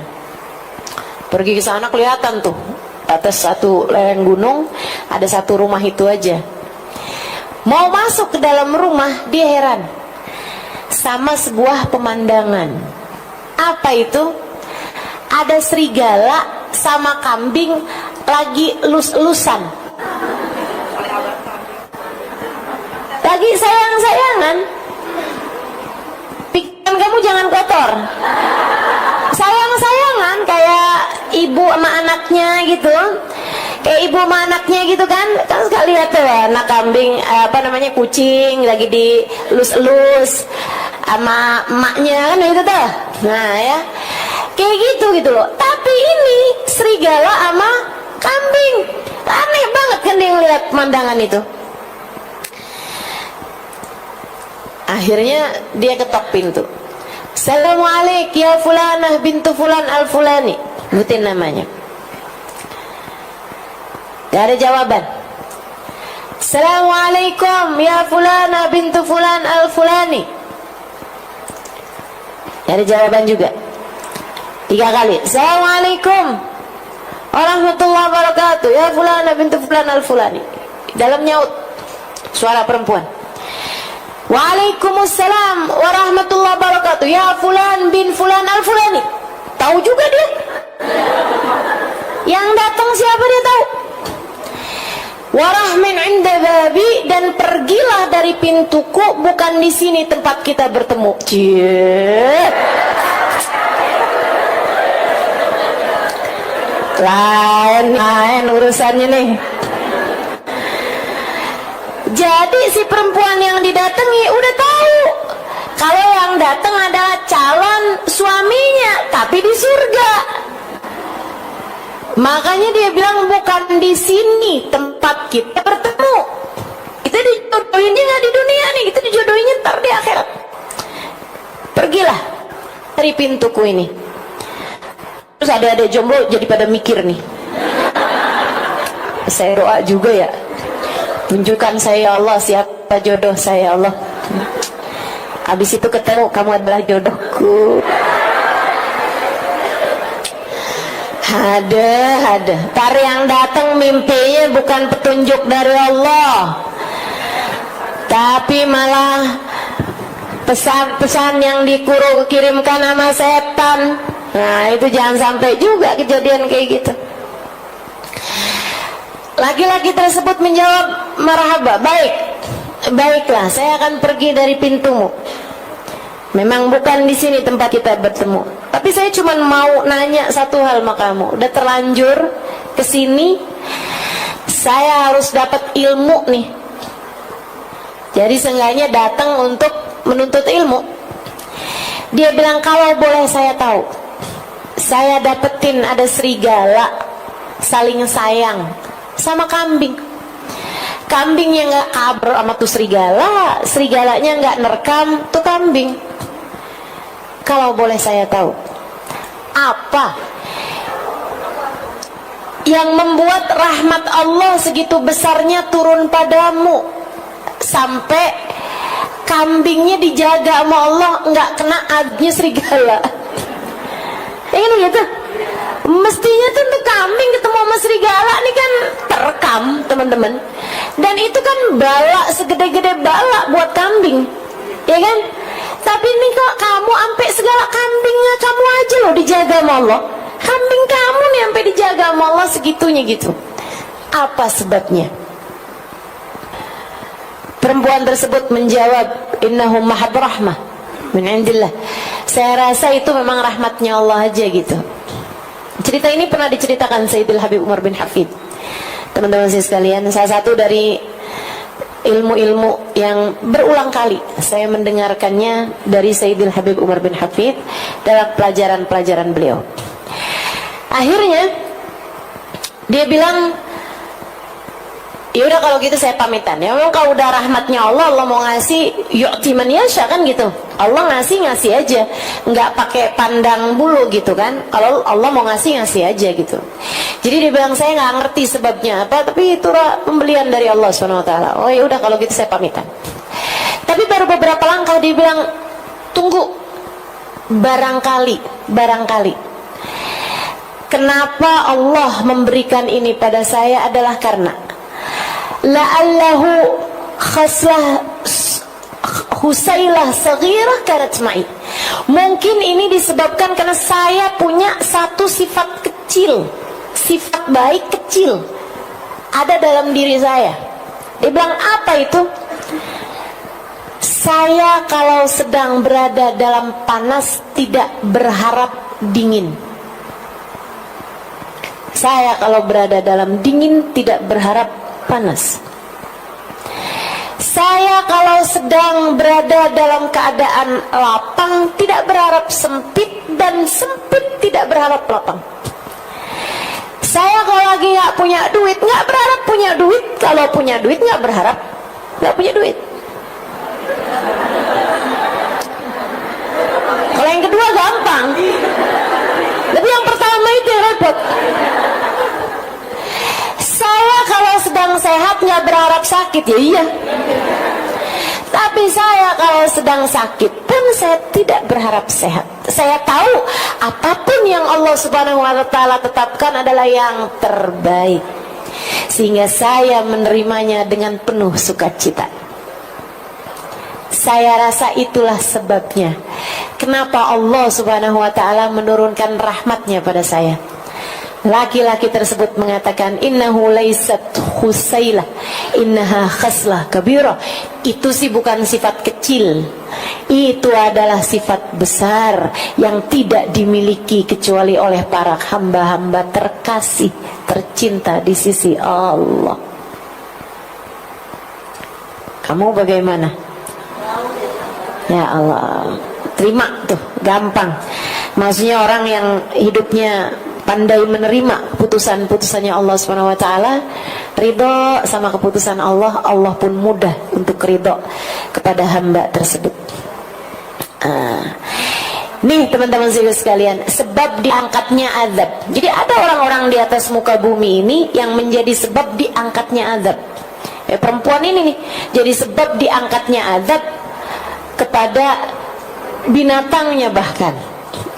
Pergi ke sana kelihatan tuh atas satu lereng gunung ada satu rumah itu aja. Mau masuk ke dalam rumah, dia heran sama sebuah pemandangan. Apa itu? Ada serigala sama kambing lagi elus-elusan, lagi sayang-sayangan. Pikiran kamu jangan kotor, sayang-sayangan kayak ibu sama anaknya gitu, kayak ibu sama anaknya gitu kan sekali lihat tuh ya, anak kambing kucing lagi dielus-elus sama emaknya kan itu tuh. Nah ya, kayak gitu loh. Tapi ini serigala sama kambing, aneh banget kan dia ngeliat pemandangan itu. Akhirnya dia ketok pintu. Assalamualaikum ya Fulanah bintu Fulan al Fulani, sebutin namanya. Gak ada jawaban. Assalamualaikum ya Fulanah bintu Fulan al Fulani, gak ada jawaban juga. 3 kali. Assalamualaikum warahmatullahi wabarakatuh ya Fulanah bintu Fulan al Fulani. Dalam nyaut suara perempuan. Waalaikumsalam warahmatullahi wabarakatuh ya Fulan bin Fulan al Fulani. Tahu juga dia. Yang datang siapa dia tahu. Warahmin inda babi, dan pergilah dari pintuku, bukan di sini tempat kita bertemu. Cie. Lain urusannya nih. Jadi si perempuan yang didatangi udah tahu kalau yang datang adalah calon suaminya, tapi di surga. Makanya dia bilang bukan di sini tempat kita bertemu. Kita dijodohinnya nggak di dunia nih, kita dijodohinnya ntar di akhirat. Pergilah dari pintuku ini. Terus ada jomblo jadi pada mikir nih. Saya doa juga ya. Tunjukkan saya Allah siapa jodoh saya Allah. Habis itu ketemu, kamu adalah jodohku. Ada. Tar yang datang mimpinya bukan petunjuk dari Allah, tapi malah pesan-pesan yang kirimkan sama setan. Nah itu jangan sampai juga kejadian kayak gitu. Laki-laki tersebut menjawab, marhaba, baiklah, saya akan pergi dari pintumu. Memang bukan di sini tempat kita bertemu, tapi saya cuma mau nanya satu hal sama kamu. Udah terlanjur ke sini, saya harus dapat ilmu nih. Jadi seenggaknya datang untuk menuntut ilmu. Dia bilang, kalau boleh saya tahu, saya dapetin ada serigala saling sayang sama kambing. Kambingnya nggak kabur sama tuh serigala, serigalanya nggak nerekam tuh kambing. Kalau boleh saya tahu, apa yang membuat rahmat Allah segitu besarnya turun padamu sampai kambingnya dijaga sama Allah nggak kena adnya serigala. Ya kan gitu. Mestinya tuh untuk kambing ketemu sama serigala nih kan terekam teman-teman. Dan itu kan bala segede-gede bala buat kambing, ya kan? Tapi ini kok kamu sampai segala kambingnya kamu aja loh dijaga sama Allah. Kambing kamu nih sampai dijaga sama Allah segitunya gitu. Apa sebabnya? Perempuan tersebut menjawab, innahu mahad rahmah min indillah. Saya rasa itu memang rahmatnya Allah aja gitu. Cerita ini pernah diceritakan Sayyidil Habib Umar bin Hafid. Teman-teman sekalian, salah satu dari ilmu-ilmu yang berulang kali saya mendengarkannya dari Sayyidil Habib Umar bin Hafid dalam pelajaran-pelajaran beliau. Akhirnya dia bilang, ya udah kalau gitu saya pamitan. Ya memang kalau udah rahmatnya Allah, Allah mau ngasih yu'ti man yasha kan gitu. Allah ngasih aja, nggak pakai pandang bulu gitu kan. Kalau Allah mau ngasih aja gitu. Jadi dia bilang saya nggak ngerti sebabnya apa, tapi itu pembelian dari Allah SWT. Oh ya udah kalau gitu saya pamitan. Tapi baru beberapa langkah dia bilang, tunggu, barangkali. Kenapa Allah memberikan ini pada saya adalah karena la'allahu khaslah Husailah saghirah kanat ma'i. Mungkin ini disebabkan karena saya punya satu sifat kecil, sifat baik kecil ada dalam diri saya. Dia bilang apa itu? Saya kalau sedang berada dalam panas tidak berharap dingin. Saya kalau berada dalam dingin tidak berharap panas. Saya kalau sedang berada dalam keadaan lapang tidak berharap sempit, dan sempit tidak berharap lapang. Saya kalau lagi nggak punya duit nggak berharap punya duit, kalau punya duit nggak berharap nggak punya duit. Kalau yang kedua gampang, tapi yang pertama itu yang repot. Saya kalau sedang sehat nggak berharap sakit, ya iya. Tapi saya kalau sedang sakit pun saya tidak berharap sehat. Saya tahu apapun yang Allah Subhanahu wa Ta'ala tetapkan adalah yang terbaik, sehingga saya menerimanya dengan penuh sukacita. Saya rasa itulah sebabnya kenapa Allah Subhanahu wa Ta'ala menurunkan rahmatnya pada saya. Laki-laki tersebut mengatakan, innahu laysat husailah, innaha khaslah kabirah. Itu sih bukan sifat kecil, itu adalah sifat besar yang tidak dimiliki kecuali oleh para hamba-hamba terkasih, tercinta di sisi Allah. Kamu bagaimana? Ya Allah, terima tuh, gampang. Maksudnya orang yang hidupnya pandai menerima putusan-putusannya Allah Subhanahu wa Ta'ala, ridho sama keputusan Allah, Allah pun mudah untuk ridho kepada hamba tersebut. Nih teman-teman sekalian, sebab diangkatnya azab. Jadi ada orang-orang di atas muka bumi ini yang menjadi sebab diangkatnya azab. Perempuan ini nih jadi sebab diangkatnya azab kepada binatangnya, bahkan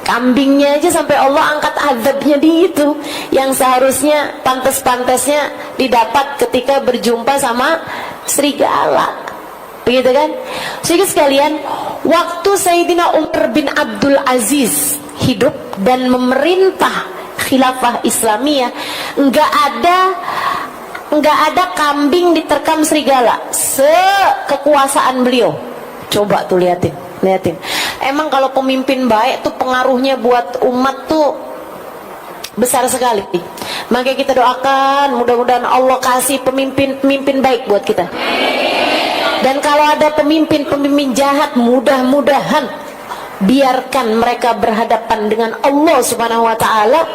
kambingnya aja sampai Allah angkat azabnya di itu, yang seharusnya pantas-pantasnya didapat ketika berjumpa sama serigala, begitu kan? Jadi sekalian, waktu Sayyidina Umar bin Abdul Aziz hidup dan memerintah khilafah Islamiyah, nggak ada kambing diterkam serigala sekekuasaan beliau. Coba tuh liatin. Emang kalau pemimpin baik tuh pengaruhnya buat umat tuh besar sekali. Maka kita doakan mudah-mudahan Allah kasih pemimpin baik buat kita. Dan kalau ada pemimpin jahat, mudah-mudahan biarkan mereka berhadapan dengan Allah Subhanahu wa Ta'ala.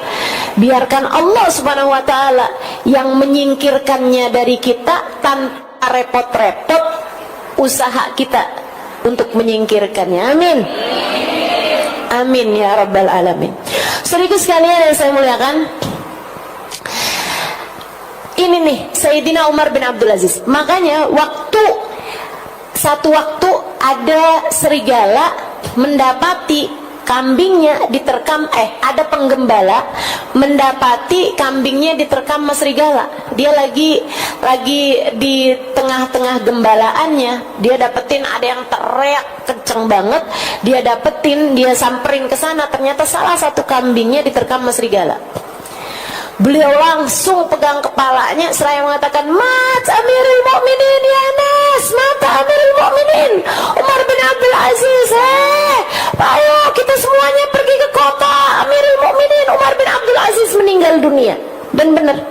Biarkan Allah Subhanahu wa Ta'ala yang menyingkirkannya dari kita tanpa repot-repot usaha kita untuk menyingkirkannya. Amin. Amin ya rabbal alamin. Saudaraku sekalian yang saya muliakan, Mukminin nih, Sayyidina Umar bin Abdul Aziz. Makanya satu waktu ada serigala mendapati kambingnya diterkam, ada penggembala mendapati kambingnya diterkam sama serigala. Dia lagi di tengah-tengah gembalaannya, dia dapetin ada yang teriak kenceng banget, dia samperin ke sana, ternyata salah satu kambingnya diterkam sama serigala. Beliau langsung pegang kepalanya seraya mengatakan, "Mat Amirul Mukminin ya Nas, mata Amirul Mukminin Umar bin Abdul Aziz. Ayo kita semuanya pergi ke kota. Amirul Mukminin Umar bin Abdul Aziz meninggal dunia." Dan benar.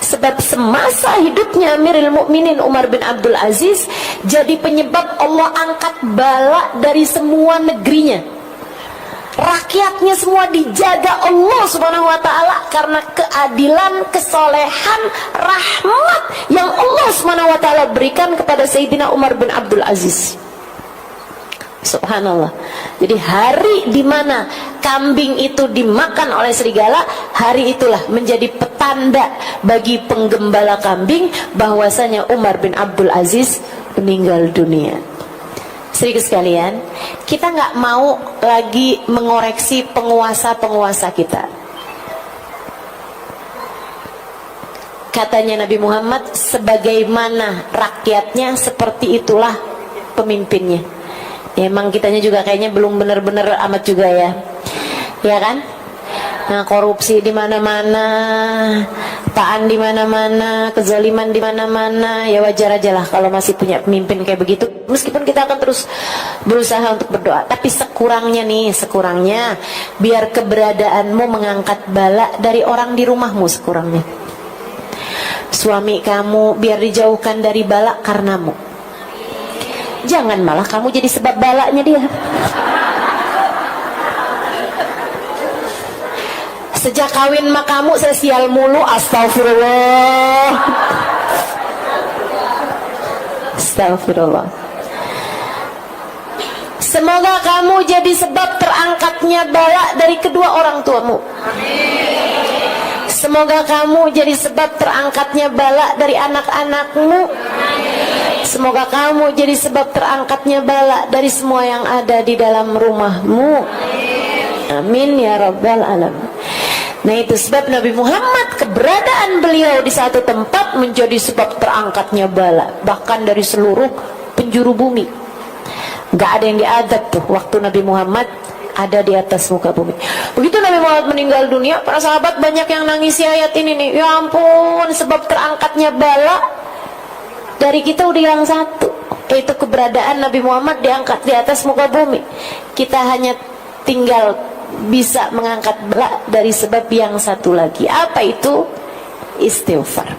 Sebab semasa hidupnya Amirul Mukminin Umar bin Abdul Aziz jadi penyebab Allah angkat bala dari semua negerinya. Rakyatnya semua dijaga Allah Subhanahu wa ta'ala karena keadilan, kesolehan, rahmat yang Allah Subhanahu wa ta'ala berikan kepada Sayyidina Umar bin Abdul Aziz. Subhanallah. Jadi hari di mana kambing itu dimakan oleh serigala, hari itulah menjadi petanda bagi penggembala kambing bahwasanya Umar bin Abdul Aziz meninggal dunia. Sedikit sekalian, kita nggak mau lagi mengoreksi penguasa-penguasa kita. Katanya Nabi Muhammad, sebagaimana rakyatnya seperti itulah pemimpinnya. Ya, emang kitanya juga kayaknya belum benar-benar amat juga ya, ya kan? Nah, korupsi di mana-mana, taan di mana-mana, kezaliman di mana-mana. Ya wajar aja lah kalau masih punya pemimpin kayak begitu. Meskipun kita akan terus berusaha untuk berdoa, tapi sekurangnya biar keberadaanmu mengangkat bala dari orang di rumahmu sekurangnya. Suami kamu biar dijauhkan dari bala karenamu. Jangan malah kamu jadi sebab balanya dia. Sejak kawin mak kamu saya sial mulu, astagfirullah. Astagfirullah. Semoga kamu jadi sebab terangkatnya bala dari kedua orang tuamu. Semoga kamu jadi sebab terangkatnya bala dari anak-anakmu. Semoga kamu jadi sebab terangkatnya bala dari semua yang ada di dalam rumahmu. Amin ya rabbal alamin. Nah, itu sebab Nabi Muhammad, keberadaan beliau di satu tempat menjadi sebab terangkatnya bala, bahkan dari seluruh penjuru bumi. Gak ada yang diadab tuh waktu Nabi Muhammad ada di atas muka bumi. Begitu Nabi Muhammad meninggal dunia, para sahabat banyak yang nangisi ayat ini nih. Ya ampun, sebab terangkatnya bala dari kita udah yang satu, yaitu keberadaan Nabi Muhammad diangkat di atas muka bumi. Kita hanya tinggal bisa mengangkat bala dari sebab yang satu lagi. Apa itu? Istighfar.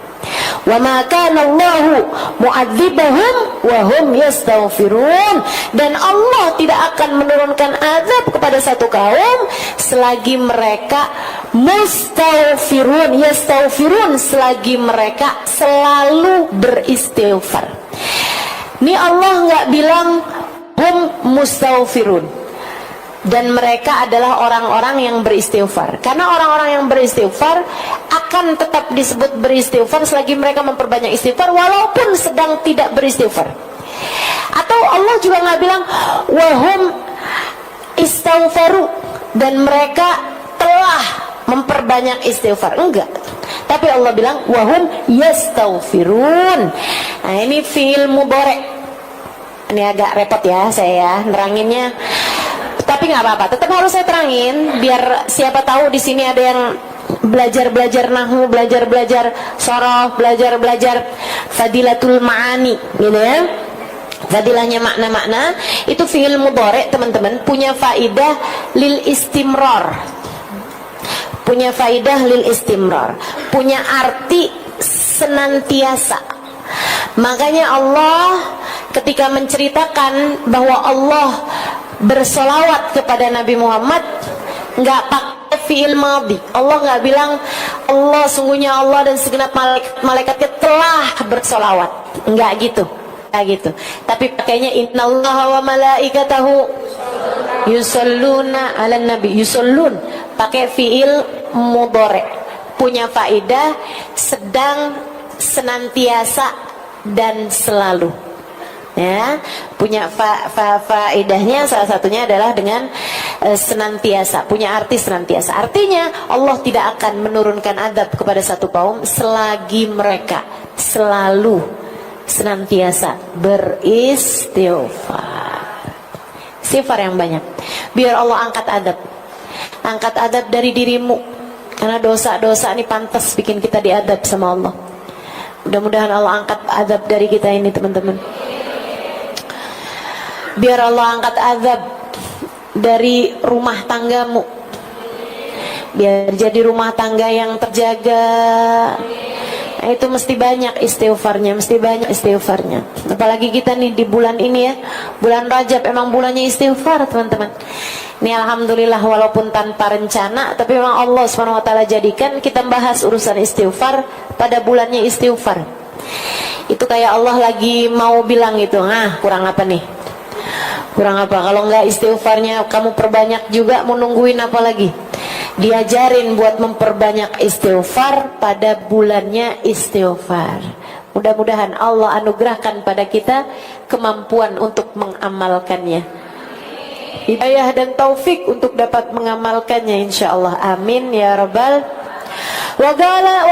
Wa ma kana Allahu mu'adzibahum wa hum yastaghfirun. Dan Allah tidak akan menurunkan azab kepada satu kaum selagi mereka mustaghfirun, yastaghfirun, selagi mereka selalu beristighfar. Ini Allah nggak bilang hum mustaghfirun dan mereka adalah orang-orang yang beristighfar, karena orang-orang yang beristighfar akan tetap disebut beristighfar selagi mereka memperbanyak istighfar walaupun sedang tidak beristighfar. Atau Allah juga nggak bilang wahum istighfaru dan mereka telah memperbanyak istighfar, enggak. Tapi Allah bilang wahum yastaghfirun. Nah, ini fi'il mudhari'. Ini agak repot ya saya neranginnya. Tapi nggak apa-apa, tetap harus saya terangin biar siapa tahu di sini ada yang belajar nahwu, belajar sorof, belajar fadilatul ma'ani, gitu ya. Fadilahnya makna-makna itu fi'il mudhari', teman-teman, punya faidah lil istimrar. Punya faidah lil istimrar, punya arti senantiasa. Makanya Allah ketika menceritakan bahwa Allah bersolawat kepada Nabi Muhammad nggak pakai fi'il madhi. Allah nggak bilang Allah, sungguhnya Allah dan segenap malaikatnya telah bersolawat, nggak gitu, tapi pakainya innallaha wa malaikatahu yusalluna 'alan nabi. Yusallun pakai fi'il mudhari', punya faedah sedang, senantiasa, dan selalu. Ya, punya faedahnya salah satunya adalah dengan senantiasa, punya arti senantiasa. Artinya Allah tidak akan menurunkan azab kepada satu kaum selagi mereka selalu senantiasa beristighfar. Istighfar yang banyak. Biar Allah angkat azab. Angkat azab dari dirimu. Karena dosa-dosa ini pantas bikin kita diadab sama Allah. Mudah-mudahan Allah angkat azab dari kita ini, teman-teman. Biar Allah angkat azab dari rumah tanggamu. Biar jadi rumah tangga yang terjaga. Nah, itu mesti banyak istighfarnya, mesti banyak istighfarnya. Apalagi kita nih di bulan ini ya, bulan Rajab emang bulannya istighfar, teman-teman. Ini alhamdulillah walaupun tanpa rencana, tapi memang Allah SWT jadikan kita bahas urusan istighfar pada bulannya istighfar. Itu kayak Allah lagi mau bilang gitu, kurang apa nih? Kurang apa? Kalau enggak istighfarnya kamu perbanyak juga, mau nungguin apa lagi? Diajarin buat memperbanyak istighfar pada bulannya istighfar. Mudah-mudahan Allah anugerahkan pada kita kemampuan untuk mengamalkannya, hidayah dan taufik untuk dapat mengamalkannya, insyaallah. Amin ya rabbal. Wa qala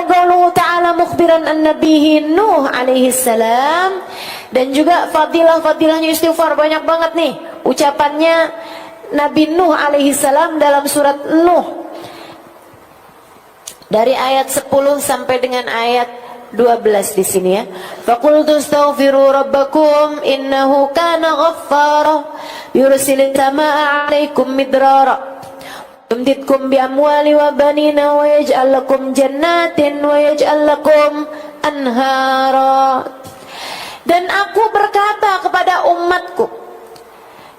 ta'ala mukhbiran an nabihi Nuh alaihi salam. Dan juga fadilahnya istighfar banyak banget nih. Ucapannya Nabi Nuh alaihi salam dalam surat Nuh, dari ayat 10 sampai dengan ayat 12 di sini ya. Faqultu astaghfiru rabbakum innahu kana ghaffara yursilis samaa'a 'alaikum midrara yumdidkum bi amwali wa banina wa yaj'al lakum jannatin wa yaj'al lakum anhara. Dan aku berkata kepada umatku,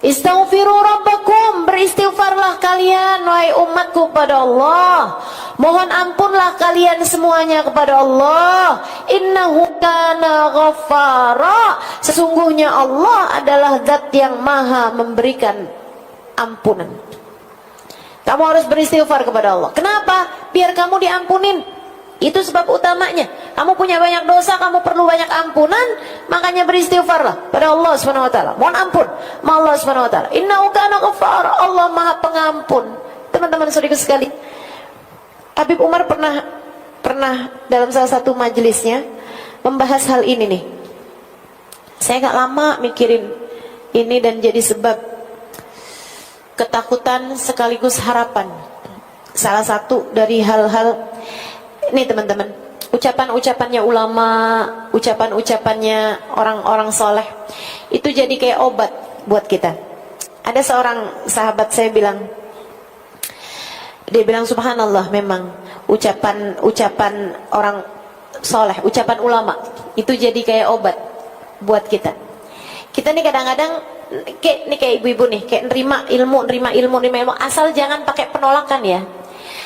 istaghfiru rabbakum, beristighfarlah kalian wahai umatku kepada Allah. Mohon ampunlah kalian semuanya kepada Allah. Innahu kana ghaffara, sesungguhnya Allah adalah zat yang maha memberikan ampunan. Kamu harus beristighfar kepada Allah. Kenapa? Biar kamu diampunin. Itu sebab utamanya. Kamu punya banyak dosa, kamu perlu banyak ampunan, makanya beristighfarlah pada Allah SWT. Mohon ampun sama Allah SWT. Innahu kana ghaffara, Allah maha pengampun. Teman-teman saudara sekali, Habib Umar pernah dalam salah satu majelisnya membahas hal ini nih. Saya gak lama mikirin ini dan jadi sebab ketakutan sekaligus harapan. Salah satu dari hal-hal ini, teman-teman, ucapan-ucapannya ulama, ucapan-ucapannya orang-orang soleh, itu jadi kayak obat buat kita. Ada seorang sahabat saya bilang, dia bilang subhanallah, memang ucapan orang soleh, ucapan ulama itu jadi kayak obat buat kita. Kita nih kadang-kadang kayak ibu-ibu nih, kayak nerima ilmu, asal jangan pakai penolakan ya.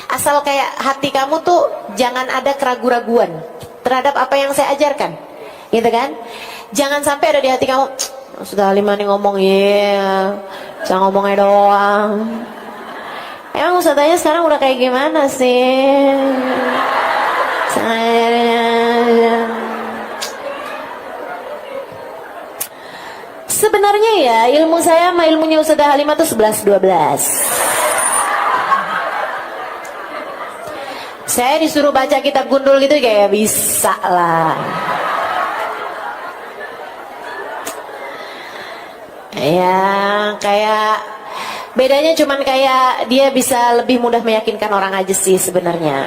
Asal kayak hati kamu tuh jangan ada keraguan-raguan terhadap apa yang saya ajarkan, gitu kan? Jangan sampai ada di hati kamu, sudah lima nih ngomong, saya ngomongnya doang. Emang ustadzanya sekarang udah kayak gimana sih? Sebenarnya ya ilmu saya sama ilmunya Ustadzah Halimah tuh 11-12. Saya disuruh baca kitab gundul gitu kayak bisa lah. Ya kayak bedanya cuman kayak dia bisa lebih mudah meyakinkan orang aja sih sebenarnya.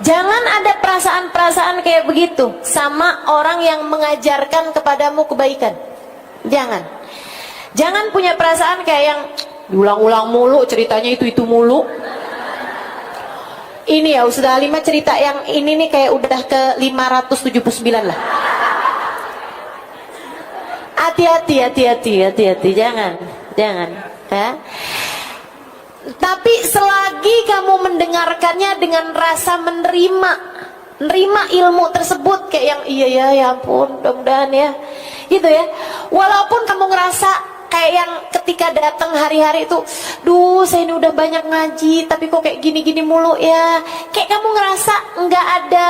Jangan ada perasaan-perasaan kayak begitu sama orang yang mengajarkan kepadamu kebaikan. Jangan punya perasaan kayak yang diulang-ulang mulu, ceritanya itu mulu. Ini ya Ustadzah Halimah cerita yang ini nih kayak udah ke 579 lah. Hati-hati, jangan ya. Tapi selagi kamu mendengarkannya dengan rasa menerima ilmu tersebut, kayak yang iya ya ampun, mudah-mudahan ya, gitu ya. Walaupun kamu ngerasa kayak yang ketika datang hari-hari itu, duh saya ini udah banyak ngaji tapi kok kayak gini-gini mulu ya. Kayak kamu ngerasa nggak ada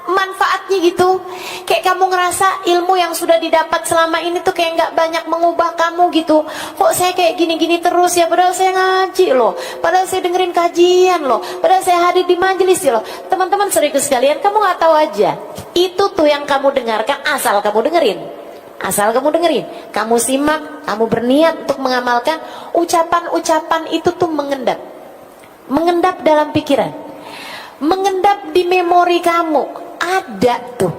manfaatnya gitu. Kayak kamu ngerasa ilmu yang sudah didapat selama ini tuh kayak nggak banyak mengubah kamu gitu. Kok saya kayak gini-gini terus ya, padahal saya ngaji loh, padahal saya dengerin kajian loh, padahal saya hadir di majelis loh. Teman-teman serius sekalian, kamu nggak tahu aja, itu tuh yang kamu dengarkan asal kamu dengerin. Asal kamu dengerin, kamu simak, kamu berniat untuk mengamalkan, ucapan-ucapan itu tuh mengendap. Mengendap dalam pikiran, mengendap di memori kamu. Ada tuh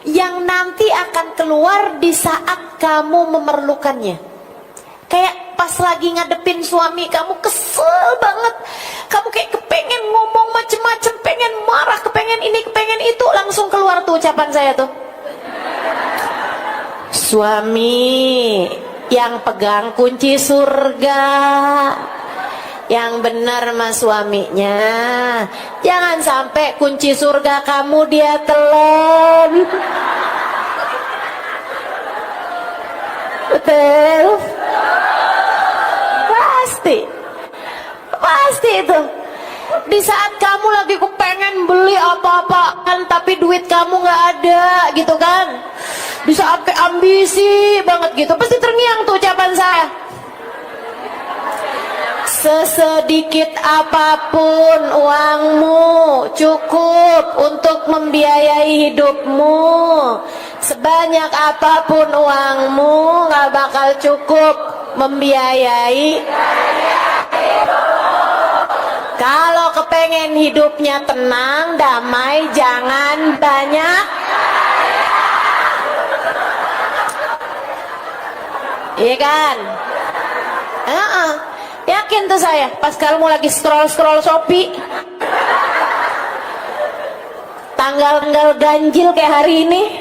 yang nanti akan keluar di saat kamu memerlukannya. Kayak pas lagi ngadepin suami kamu kesel banget, kamu kayak kepengen ngomong macem-macem, pengen marah, kepengen ini, kepengen itu, langsung keluar tuh ucapan saya tuh. Suami yang pegang kunci surga, yang benar mas suaminya, jangan sampai kunci surga kamu dia telan. Betul? Pasti itu. Di saat kamu lagi kepengen beli apa-apa kan, tapi duit kamu nggak ada gitu kan, di saat kayak ambisi banget gitu, pasti terngiang tuh ucapan saya. Sesedikit apapun uangmu cukup untuk membiayai hidupmu. Sebanyak apapun uangmu gak bakal cukup membiayai. Kalau kepengen hidupnya tenang, damai, jangan banyak. Iya kan? Yakin tuh saya, pas kamu lagi scroll Shopee, tanggal-tanggal ganjil kayak hari ini.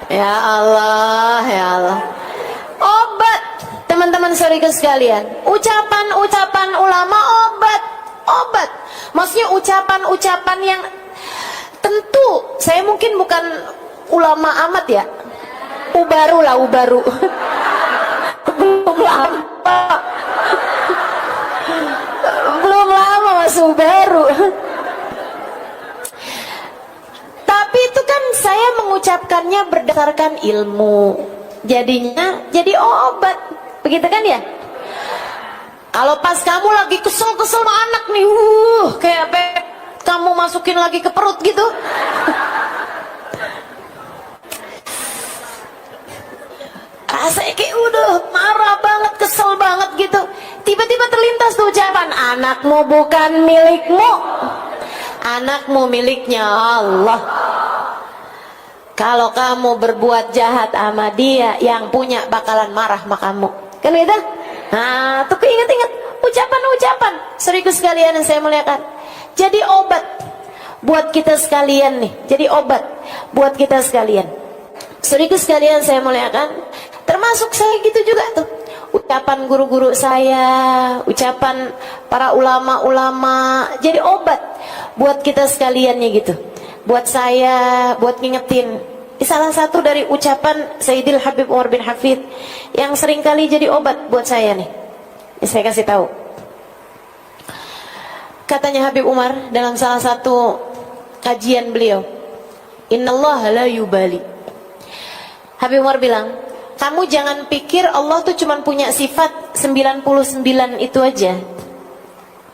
Ya Allah, ya Allah. Obat, teman-teman serius sekalian. Ucapan-ucapan ulama obat. Maksudnya ucapan-ucapan yang tentu, saya mungkin bukan ulama amat ya. Ubaru. Belum lama masuk baru. Tapi itu kan saya mengucapkannya berdasarkan ilmu, jadinya jadi obat, begitu kan ya? Kalau pas kamu lagi kesel sama anak nih, kayak kamu masukin lagi ke perut gitu. Rasanya kayak udah marah banget, kesel banget gitu. Tiba-tiba terlintas tuh ucapan, anakmu bukan milikmu, anakmu miliknya Allah. Kalau kamu berbuat jahat sama dia, yang punya bakalan marah sama kamu. Kan gitu? Nah, tuh ingat-ingat ucapan-ucapan. Serius sekalian yang saya muliakan. Jadi obat buat kita sekalian nih. Jadi obat buat kita sekalian. Serius sekalian saya muliakan. Termasuk saya gitu juga tuh. Ucapan guru-guru saya, ucapan para ulama-ulama, jadi obat buat kita sekaliannya gitu. Buat saya, buat ngingetin. Salah satu dari ucapan Sayyidil Habib Umar bin Hafid yang seringkali jadi obat buat saya nih. Saya kasih tahu. Katanya Habib Umar dalam salah satu kajian beliau, Innallaha la yubali. Habib Umar bilang, kamu jangan pikir Allah tuh cuma punya sifat 99 itu aja.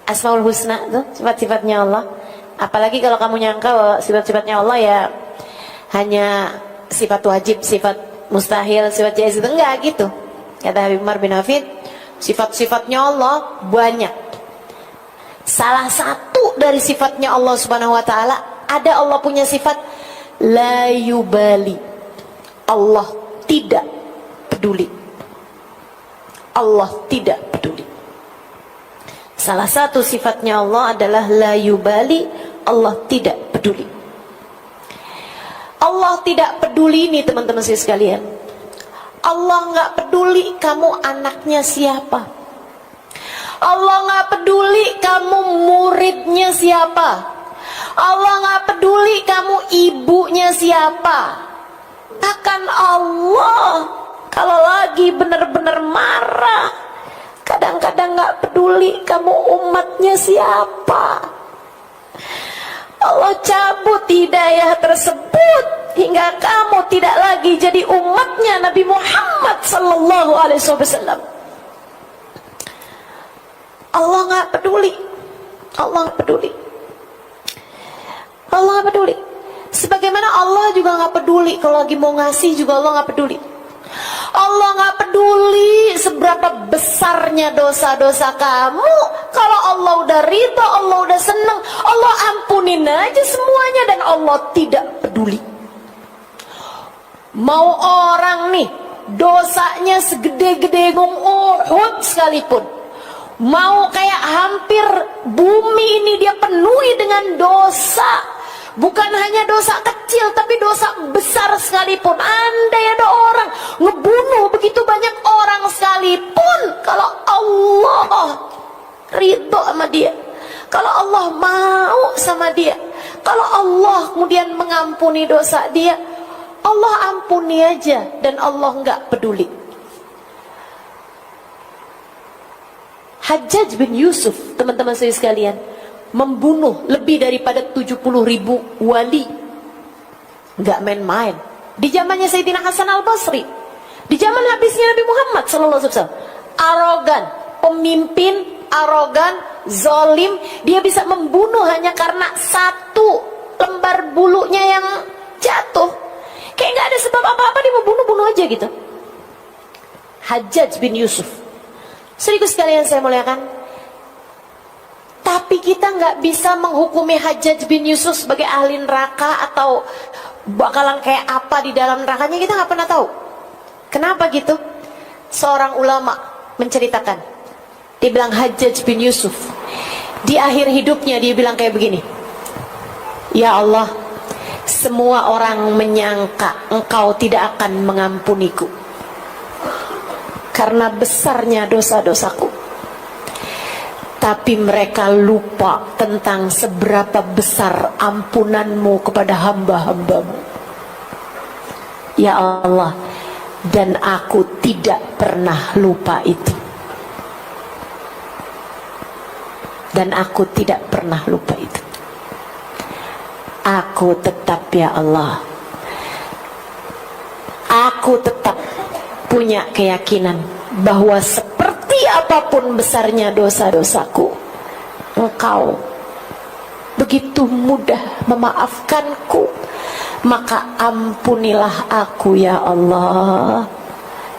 Asmaul Husna tuh sifat-sifatnya Allah. Apalagi kalau kamu nyangka bahwa sifat-sifatnya Allah ya hanya sifat wajib, sifat mustahil, sifat jaiz, itu enggak gitu. Kata Habib Umar bin Hafid, sifat-sifatnya Allah banyak. Salah satu dari sifatnya Allah Subhanahu wa taala, ada Allah punya sifat la yubali. Allah tidak peduli. Allah tidak peduli. Salah satu sifatnya Allah adalah la yubali, Allah tidak peduli. Allah tidak peduli nih teman-teman sekalian. Allah nggak peduli kamu anaknya siapa. Allah nggak peduli kamu muridnya siapa. Allah nggak peduli kamu ibunya siapa. Bahkan Allah kalau lagi benar-benar marah, kadang-kadang gak peduli kamu umatnya siapa, Allah cabut hidayah tersebut hingga kamu tidak lagi jadi umatnya Nabi Muhammad sallallahu alaihi wasallam. Allah gak peduli. Allah gak peduli. Allah gak peduli. Sebagaimana Allah juga gak peduli kalau lagi mau ngasih juga Allah gak peduli. Allah gak peduli seberapa besarnya dosa-dosa kamu. Kalau Allah udah ridha, Allah udah senang, Allah ampunin aja semuanya dan Allah tidak peduli. Mau orang nih dosanya segede-gede gunung Uhud sekalipun, mau kayak hampir bumi ini dia penuhi dengan dosa, bukan hanya dosa kecil tapi dosa besar sekalipun, andai ada orang ngebunuh begitu banyak orang sekalipun, kalau Allah ridho sama dia, kalau Allah mau sama dia, kalau Allah kemudian mengampuni dosa dia, Allah ampuni aja dan Allah nggak peduli. Hajjaj bin Yusuf, teman-teman saya sekalian, membunuh lebih daripada 70.000 wali. Nggak main-main. Di zamannya Sayyidina Hasan al-Basri, di zaman habisnya Nabi Muhammad SAW, arogan, pemimpin arogan, zalim, dia bisa membunuh hanya karena satu lembar bulunya yang jatuh. Kayak nggak ada sebab apa-apa dia mau bunuh-bunuh aja gitu. Hajjaj bin Yusuf. Saudaraku sekalian saya muliakan, tapi kita nggak bisa menghukumi Hajjaj bin Yusuf sebagai ahli neraka atau bakalan kayak apa di dalam nerakanya, kita nggak pernah tahu. Kenapa gitu? Seorang ulama menceritakan, dia bilang Hajjaj bin Yusuf di akhir hidupnya dia bilang kayak begini, ya Allah, semua orang menyangka engkau tidak akan mengampuniku karena besarnya dosa-dosaku, tapi mereka lupa tentang seberapa besar ampunanmu kepada hamba-hambamu. Ya Allah, dan aku tidak pernah lupa itu, dan aku tidak pernah lupa itu. Aku tetap, ya Allah, aku tetap punya keyakinan bahwa seperti apapun besarnya dosa-dosaku, Engkau begitu mudah memaafkanku, maka ampunilah aku ya Allah.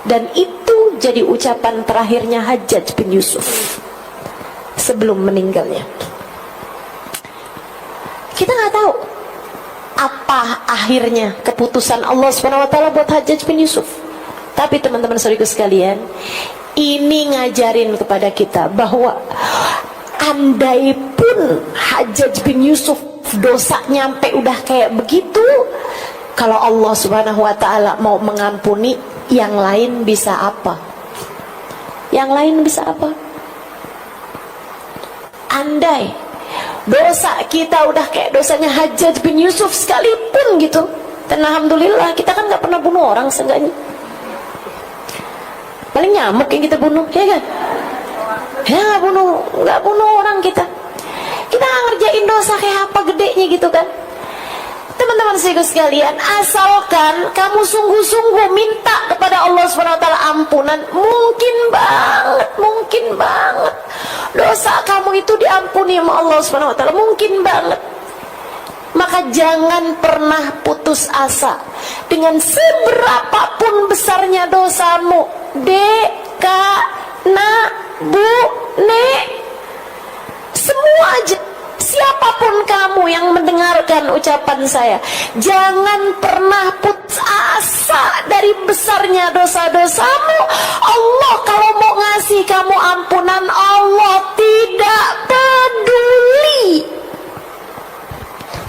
Dan itu jadi ucapan terakhirnya Hajjaj bin Yusuf sebelum meninggalnya. Kita nggak tahu apa akhirnya keputusan Allah SWT buat Hajjaj bin Yusuf. Tapi teman-teman saudaraku sekalian, ini ngajarin kepada kita bahwa andai pun Hajjaj bin Yusuf dosa nyampe udah kayak begitu, kalau Allah SWT mau mengampuni, yang lain bisa apa? Yang lain bisa apa? Andai dosa kita udah kayak dosanya Hajjaj bin Yusuf sekalipun gitu, dan alhamdulillah kita kan nggak pernah bunuh orang seenggaknya. Paling nyamuk yang kita bunuh, ya kan? Ya nggak bunuh orang kita. Kita nggak ngerjain dosa kayak apa gedenya gitu kan? Teman-teman sekalian, asalkan kamu sungguh-sungguh minta kepada Allah SWT ampunan, mungkin banget dosa kamu itu diampuni sama Allah SWT, mungkin banget. Maka jangan pernah putus asa dengan seberapapun besarnya dosamu. Dek, kak, nak, bu, nek, semua aja, siapapun kamu yang mendengarkan ucapan saya, jangan pernah putus asa dari besarnya dosa-dosamu. Allah kalau mau ngasih kamu ampunan, Allah tidak peduli.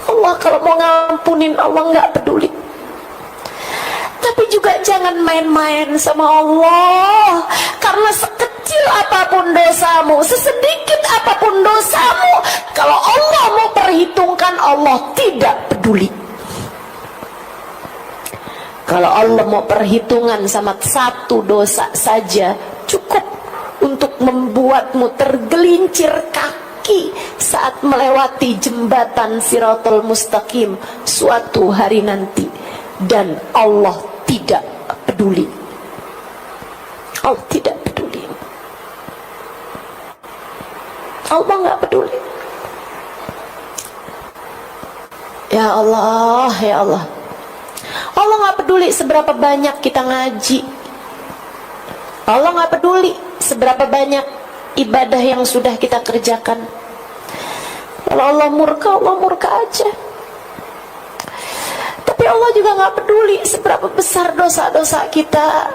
Allah kalau mau ngampunin, Allah nggak peduli. Tapi juga jangan main-main sama Allah, karena sekecil apapun dosamu, sesedikit apapun dosamu, kalau Allah mau perhitungkan, Allah tidak peduli. Kalau Allah mau perhitungan sama satu dosa saja cukup untuk membuatmu tergelincir kaki saat melewati jembatan Siratul Mustaqim suatu hari nanti. Dan Allah tidak peduli. Allah tidak peduli. Allah nggak peduli. Ya Allah, ya Allah. Allah nggak peduli seberapa banyak kita ngaji. Allah nggak peduli seberapa banyak ibadah yang sudah kita kerjakan. Kalau Allah murka aja. Tapi Allah juga nggak peduli seberapa besar dosa-dosa kita.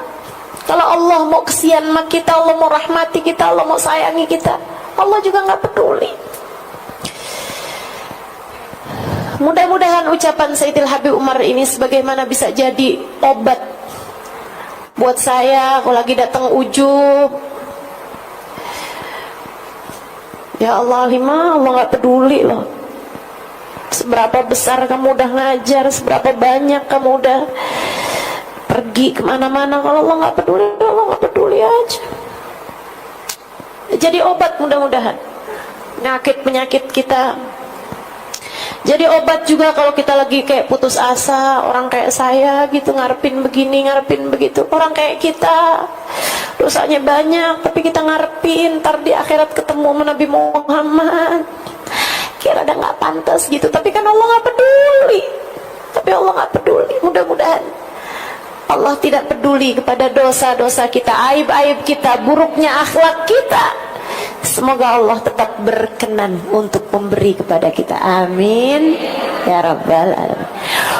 Kalau Allah mau kesian sama kita, Allah mau rahmati kita, Allah mau sayangi kita, Allah juga nggak peduli. Mudah-mudahan ucapan Sayyidil Habib Umar ini sebagaimana bisa jadi obat buat saya kalau lagi datang ujub. Ya Allah, Allah nggak peduli loh. Seberapa besar kamu udah ngajar, seberapa banyak kamu udah pergi kemana-mana, kalau Allah nggak peduli, Allah nggak peduli aja. Jadi obat mudah-mudahan penyakit kita. Jadi obat juga kalau kita lagi kayak putus asa, orang kayak saya gitu, ngarepin begini, ngarepin begitu. Orang kayak kita dosanya banyak, tapi kita ngarepin ntar di akhirat ketemu sama Nabi Muhammad, kira ada nggak pantas gitu. Tapi kan Allah nggak peduli. Tapi Allah nggak peduli. Mudah-mudahan Allah tidak peduli kepada dosa-dosa kita, aib-aib kita, buruknya akhlak kita. Semoga Allah tetap berkenan untuk memberi kepada kita. Amin ya rabbal alamin.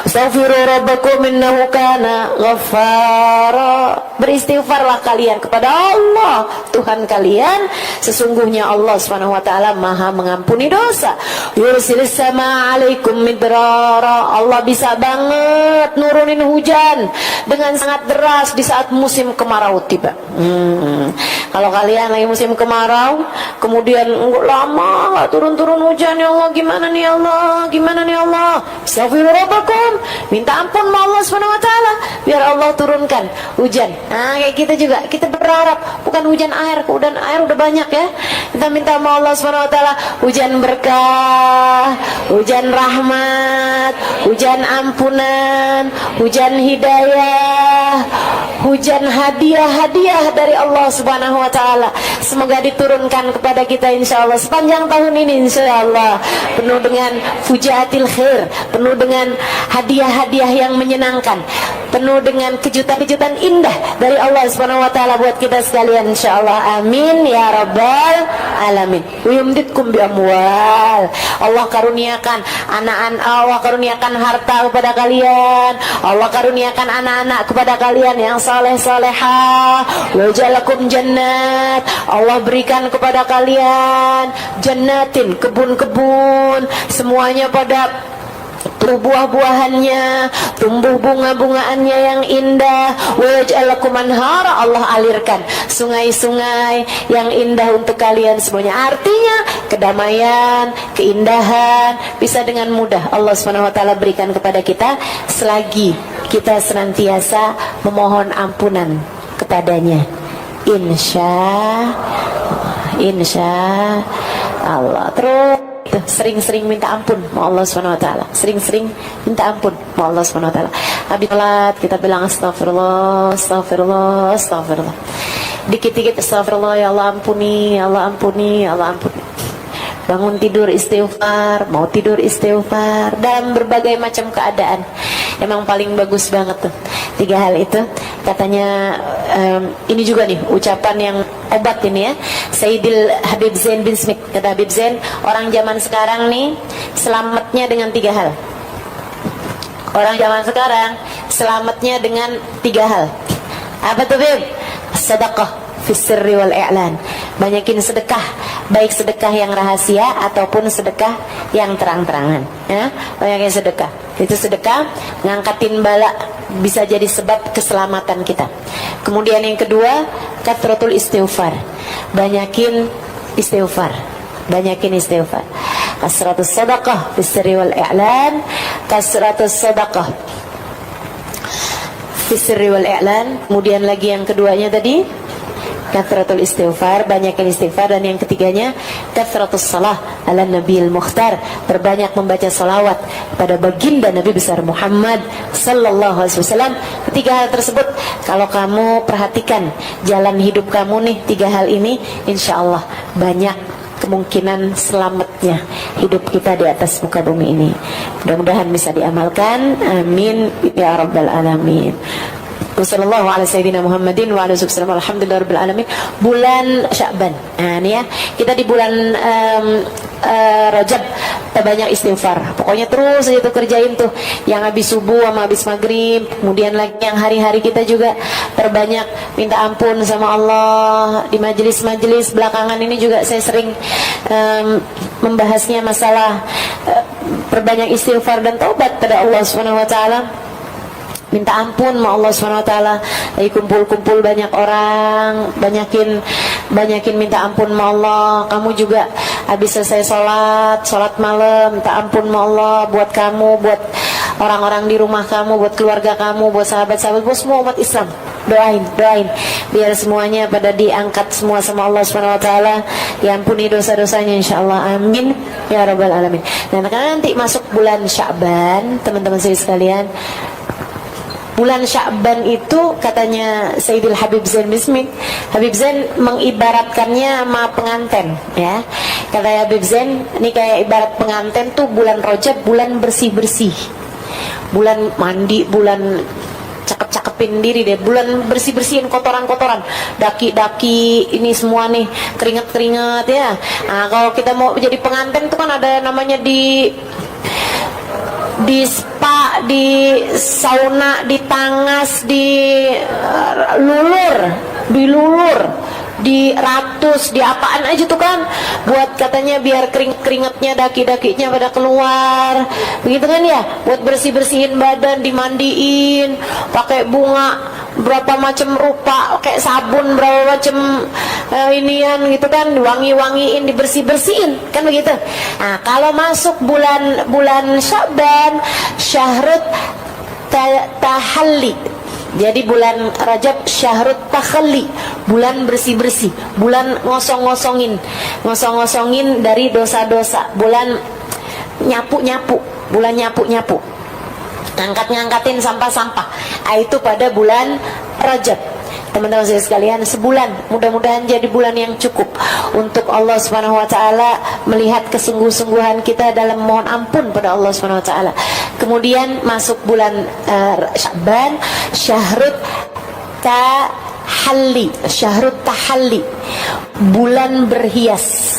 Astaghfiru rabbakum innahu kana ghaffara. Beristighfarlah kalian kepada Allah Tuhan kalian, sesungguhnya Allah Subhanahu wa taala Maha mengampuni dosa. Yursilis sama alaikum midrara. Allah bisa banget nurunin hujan dengan sangat deras di saat musim kemarau tiba. Kalau kalian lagi musim kemarau, kemudian lama nggak turun-turun hujan, ya Allah gimana nih Allah, gimana nih Allah? Astaghfirullah, minta ampun sama Allah Subhanahu wa taala biar Allah turunkan hujan. Nah, kayak kita juga, kita berharap bukan hujan air, hujan air udah banyak ya. Kita minta sama Allah Subhanahu wa taala hujan berkah, hujan rahmat, hujan ampunan, hujan hidayah, hujan hadiah-hadiah dari Allah Subhanahu wa taala. Semoga diturunkan kepada kita insyaallah sepanjang tahun ini insyaallah, penuh dengan fujaatil khair, penuh dengan hadiah-hadiah yang menyenangkan, penuh dengan kejutan-kejutan indah dari Allah Subhanahu wa taala buat kita sekalian insyaallah. Amin ya rabbal alamin. Yumditkum bi amwal. Allah karuniakan anak-anak, Allah karuniakan harta kepada kalian, Allah karuniakan anak-anak kepada kalian yang saleh-salehah. Wa ja'alakum jannat. Allah berikan kepada kalian jannatin, kebun-kebun, semuanya pada tumbuh buah-buahannya, tumbuh bunga-bungaannya yang indah. Wa yaj'alakum anhara. Allah alirkan sungai-sungai yang indah untuk kalian semuanya. Artinya kedamaian, keindahan bisa dengan mudah Allah Subhanahu wa taala berikan kepada kita selagi kita senantiasa memohon ampunan kepadanya. Insya Allah. Terus sering-sering minta ampun sama Allah Subhanahu wa taala. Sering-sering minta ampun sama Allah Subhanahu wa taala. Habis salat kita bilang astagfirullah, astagfirullah, astagfirullah. Dikit-dikit astagfirullah, ya Allah ampuni, ya Allah ampuni, ya Allah ampuni. Bangun tidur istighfar, mau tidur istighfar, dalam berbagai macam keadaan. Emang paling bagus banget tuh 3 hal itu. Katanya ini juga nih ucapan yang obat ini ya, Sayyidil Habib Zain bin Smith. Kata Habib Zain, orang zaman sekarang nih selamatnya dengan 3 hal. Orang zaman sekarang selamatnya dengan 3 hal. Apa tuh Bib? Sedekah fis sirri wal i'lan. Banyakin sedekah, baik sedekah yang rahasia ataupun sedekah yang terang-terangan ya. Banyakin sedekah. Itu sedekah ngangkatin bala, bisa jadi sebab keselamatan kita. Kemudian yang kedua, kathratul istighfar. Banyakin istighfar. Banyakin istighfar. Kasratus sadaqah fis sirri wal i'lan. Kasratus sadaqah Fisri wal i'lan. Kemudian lagi yang keduanya tadi kathratul istighfar, banyakin istighfar. Dan yang ketiganya kathratus salah ala nabiil mukhtar, perbanyak membaca salawat pada baginda Nabi besar Muhammad sallallahu alaihi wasallam. Ketiga hal tersebut kalau kamu perhatikan jalan hidup kamu nih, tiga hal ini insyaallah banyak kemungkinan selamatnya hidup kita di atas muka bumi ini. Mudah-mudahan bisa diamalkan. Amin ya rabbal alamin. Wassallallahu ala sayyidina Muhammadin wa ala sallam. Alhamdulillahirabbil alamin. Bulan Sya'ban. Nah, ini ya, kita di bulan Rajab kita banyak istighfar. Pokoknya terus aja tuh kerjain tuh yang habis subuh sama habis maghrib. Kemudian lagi yang hari-hari kita juga terbanyak minta ampun sama Allah. Di majelis-majelis belakangan ini juga saya sering membahasnya masalah perbanyak istighfar dan taubat pada Allah Subhanahu wa taala. Minta ampun sama Allah SWT. Lagi kumpul-kumpul banyak orang, banyakin minta ampun sama Allah. Kamu juga habis selesai sholat malam, minta ampun sama Allah buat kamu, buat orang-orang di rumah kamu, buat keluarga kamu, buat sahabat-sahabat, buat semua umat Islam. Doain biar semuanya pada diangkat semua sama Allah SWT, diampuni dosa-dosanya insyaallah. Amin ya rabbal alamin. Nah, karena nanti masuk bulan Sya'ban, teman-teman sekalian, bulan Sya'ban itu katanya Sayyidil Habib Zain Bismik, Habib Zain mengibaratkannya sama pengantin ya. Kata Habib Zain, ini kayak ibarat pengantin tuh bulan Rajab, bulan bersih-bersih, bulan mandi, bulan cakep-cakepin diri deh, bulan bersih-bersihin kotoran-kotoran, daki-daki ini semua nih, keringat-keringat ya. Nah, kalau kita mau jadi pengantin tuh kan ada namanya di spa, di sauna, di tangas, di lulur, di ratus, di apaan aja tuh kan, buat katanya biar keringatnya, daki-dakinya pada keluar, begitu kan ya, buat bersih-bersihin badan, dimandiin, pakai bunga berapa macam rupa, kayak sabun berapa macam inian gitu kan, wangi-wangiin, dibersih-bersihin kan begitu. Nah, kalau masuk bulan Sya'ban, syahrut tahalli. Jadi bulan Rajab syahrut takhalli, bulan bersih-bersih, bulan ngosong-ngosongin dari dosa-dosa, bulan nyapu-nyapu, bulan nyapu-nyapu, ngangkatin sampah-sampah. Itu pada bulan Rajab. Teman-teman saya sekalian, sebulan, mudah-mudahan jadi bulan yang cukup untuk Allah Subhanahu wa taala melihat kesungguh-sungguhan kita dalam mohon ampun pada Allah Subhanahu wa taala. Kemudian masuk bulan Sya'ban, syahrut tahalli, bulan berhias.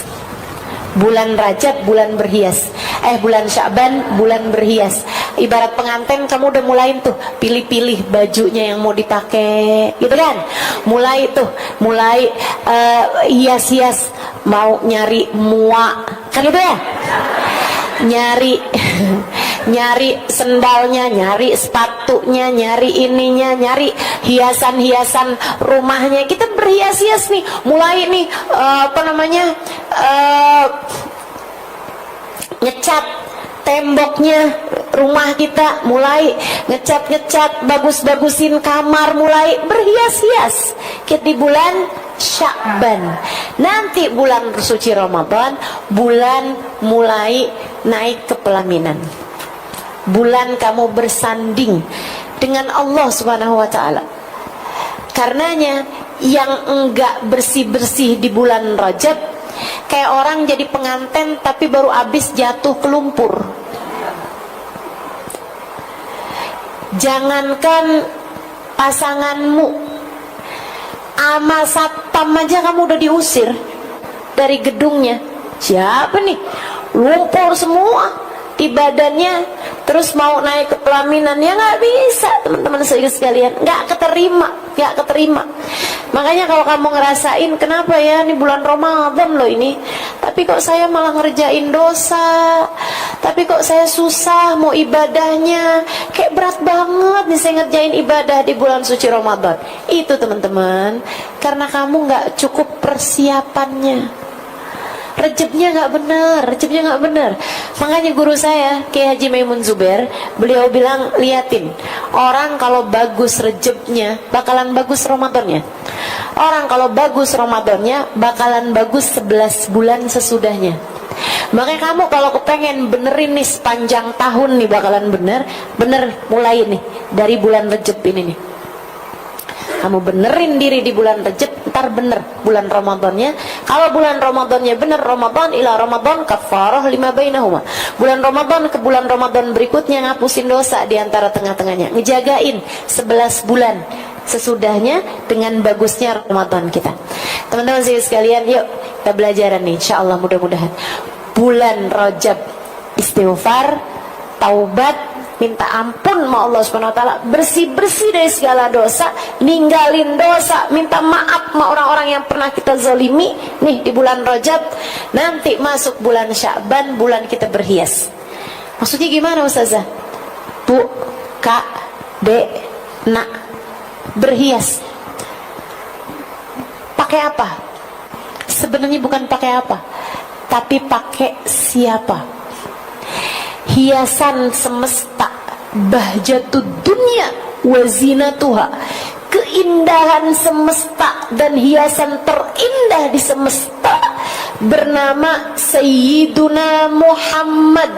Bulan Rajab bulan berhias, bulan Sya'ban bulan berhias. Ibarat pengantin, kamu udah mulai tuh pilih-pilih bajunya yang mau dipakai, gitu kan? Mulai hias-hias, mau nyari muak, kan gitu ya? Nyari sendalnya, nyari sepatunya, nyari ininya, nyari hiasan-hiasan rumahnya. Kita berhias-hias nih, mulai nih ngecat temboknya rumah kita, mulai ngecat, bagus-bagusin kamar, mulai berhias-hias. Kita di bulan Sya'ban. Nanti bulan suci Ramadan, bulan mulai naik ke pelaminan, bulan kamu bersanding dengan Allah Subhanahu wa taala. Karenanya yang enggak bersih-bersih di bulan Rajab kayak orang jadi pengantin tapi baru habis jatuh ke lumpur. Jangankan pasanganmu, ama satpam aja kamu udah diusir dari gedungnya. Siapa nih? Lumpur semua di badannya, terus mau naik ke pelaminan, ya nggak bisa, teman-teman sekalian, nggak keterima. Makanya kalau kamu ngerasain, kenapa ya ini bulan Ramadan loh ini, tapi kok saya malah ngerjain dosa, tapi kok saya susah mau ibadahnya, kayak berat banget nih saya ngerjain ibadah di bulan suci Ramadan. Itu teman-teman, karena kamu nggak cukup persiapannya. Rejebnya nggak benar, Rejebnya nggak benar. Makanya guru saya Kiai Haji Maimun Zubair, beliau bilang, liatin orang kalau bagus Rejebnya bakalan bagus Ramadannya. Orang kalau bagus Ramadannya bakalan bagus 11 bulan sesudahnya. Makanya kamu kalau kepengen benerin nih sepanjang tahun nih bakalan bener mulai nih dari bulan Rejeb ini nih. Kamu benerin diri di bulan Rejeb, ntar bener bulan Ramadannya. Kalau bulan Ramadannya bener, Ramadan ila Ramadan kafarah lima bainahuma. Bulan Ramadan ke bulan Ramadan berikutnya ngapusin dosa di antara tengah-tengahnya. Ngejagain 11 bulan sesudahnya dengan bagusnya Ramadan kita. Teman-teman sekalian, yuk kita belajar nih, insyaallah mudah-mudahan. Bulan Rajab istighfar, taubat, minta ampun sama Allah Subhanahu wa taala, bersih-bersih dari segala dosa, ninggalin dosa, minta maaf sama orang-orang yang pernah kita zalimi nih di bulan Rajab. Nanti masuk bulan Sya'ban, bulan kita berhias. Maksudnya gimana Ustazah? Bu, Kak, Dek, Nak, berhias. Pakai apa? Sebenarnya bukan pakai apa, tapi pakai siapa? Hiasan semesta, bahjatud dunia wa zinatuha, keindahan semesta dan hiasan terindah di semesta bernama Sayyiduna Muhammad.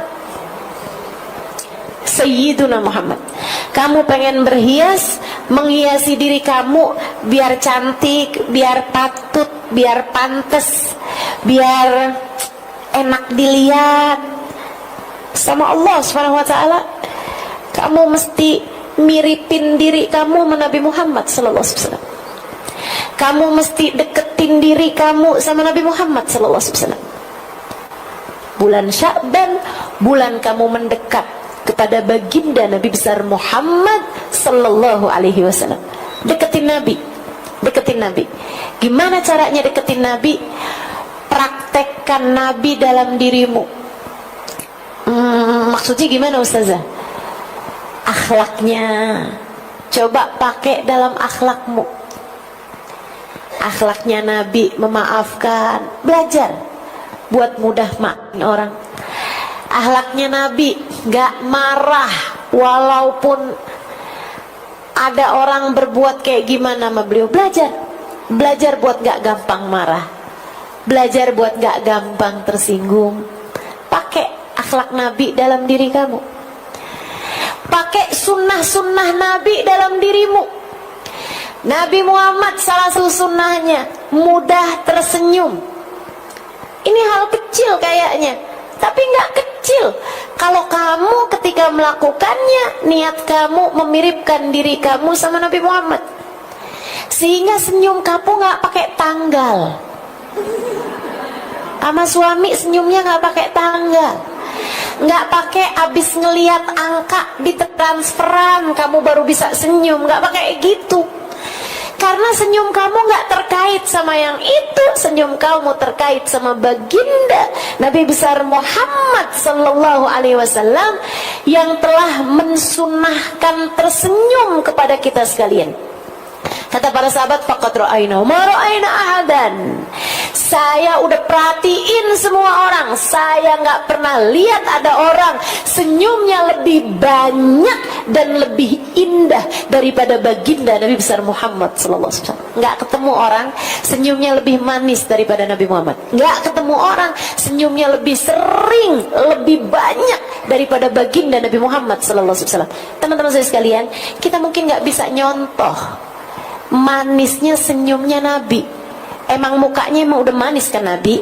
Sayyiduna Muhammad. Kamu pengen berhias, menghiasi diri kamu biar cantik, biar patut, biar pantas, biar enak dilihat sama Allah Subhanahu wa taala. Kamu mesti miripin diri kamu sama Nabi Muhammad sallallahu alaihi wasallam. Kamu mesti deketin diri kamu sama Nabi Muhammad sallallahu alaihi wasallam. Bulan Sya'ban, bulan kamu mendekat kepada baginda Nabi besar Muhammad sallallahu alaihi wasallam. Deketin Nabi. Deketin Nabi. Gimana caranya deketin Nabi? Praktekkan Nabi dalam dirimu. Maksudnya gimana Ustazah? Akhlaknya coba pakai dalam akhlakmu. Akhlaknya Nabi memaafkan, belajar buat mudah maafin orang. Akhlaknya Nabi gak marah walaupun ada orang berbuat kayak gimana sama beliau. Belajar buat gak gampang marah, belajar buat gak gampang tersinggung. Pakai akhlak Nabi dalam diri kamu. Pakai sunnah-sunnah Nabi dalam dirimu. Nabi Muhammad salah satu sunnahnya mudah tersenyum. Ini hal kecil kayaknya, tapi nggak kecil. Kalau kamu ketika melakukannya, niat kamu memiripkan diri kamu sama Nabi Muhammad, sehingga senyum kamu nggak pakai tanggal. Sama suami senyumnya nggak pakai tanggal, nggak pakai abis ngelihat angka di transferan kamu baru bisa senyum, nggak pakai gitu. Karena senyum kamu nggak terkait sama yang itu, senyum kamu terkait sama baginda Nabi besar Muhammad sallallahu alaihi wasallam yang telah mensunahkan tersenyum kepada kita sekalian. Kata para sahabat, faqad ra'ayna ma ra'ayna ahadan. Saya udah perhatiin semua orang, saya nggak pernah lihat ada orang senyumnya lebih banyak dan lebih indah daripada baginda Nabi besar Muhammad sallallahu alaihi wasallam. Nggak ketemu orang senyumnya lebih manis daripada Nabi Muhammad. Nggak ketemu orang senyumnya lebih sering, lebih banyak daripada baginda Nabi Muhammad sallallahu alaihi wasallam. Teman-teman saya sekalian, kita mungkin nggak bisa nyontoh manisnya senyumnya Nabi. Emang mukanya emang udah manis kan Nabi?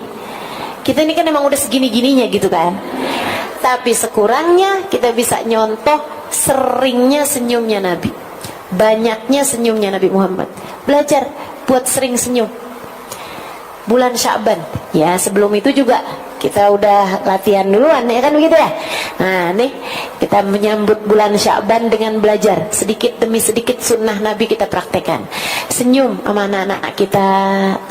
Kita ini kan emang udah segini-gininya gitu kan. Tapi sekurangnya kita bisa nyontoh seringnya senyumnya Nabi, banyaknya senyumnya Nabi Muhammad. Belajar buat sering senyum. Bulan Sya'ban, ya sebelum itu juga kita udah latihan duluan ya kan begitu ya. Nah nih kita menyambut bulan Sya'ban dengan belajar sedikit demi sedikit sunnah Nabi kita praktekkan. Senyum sama anak-anak kita,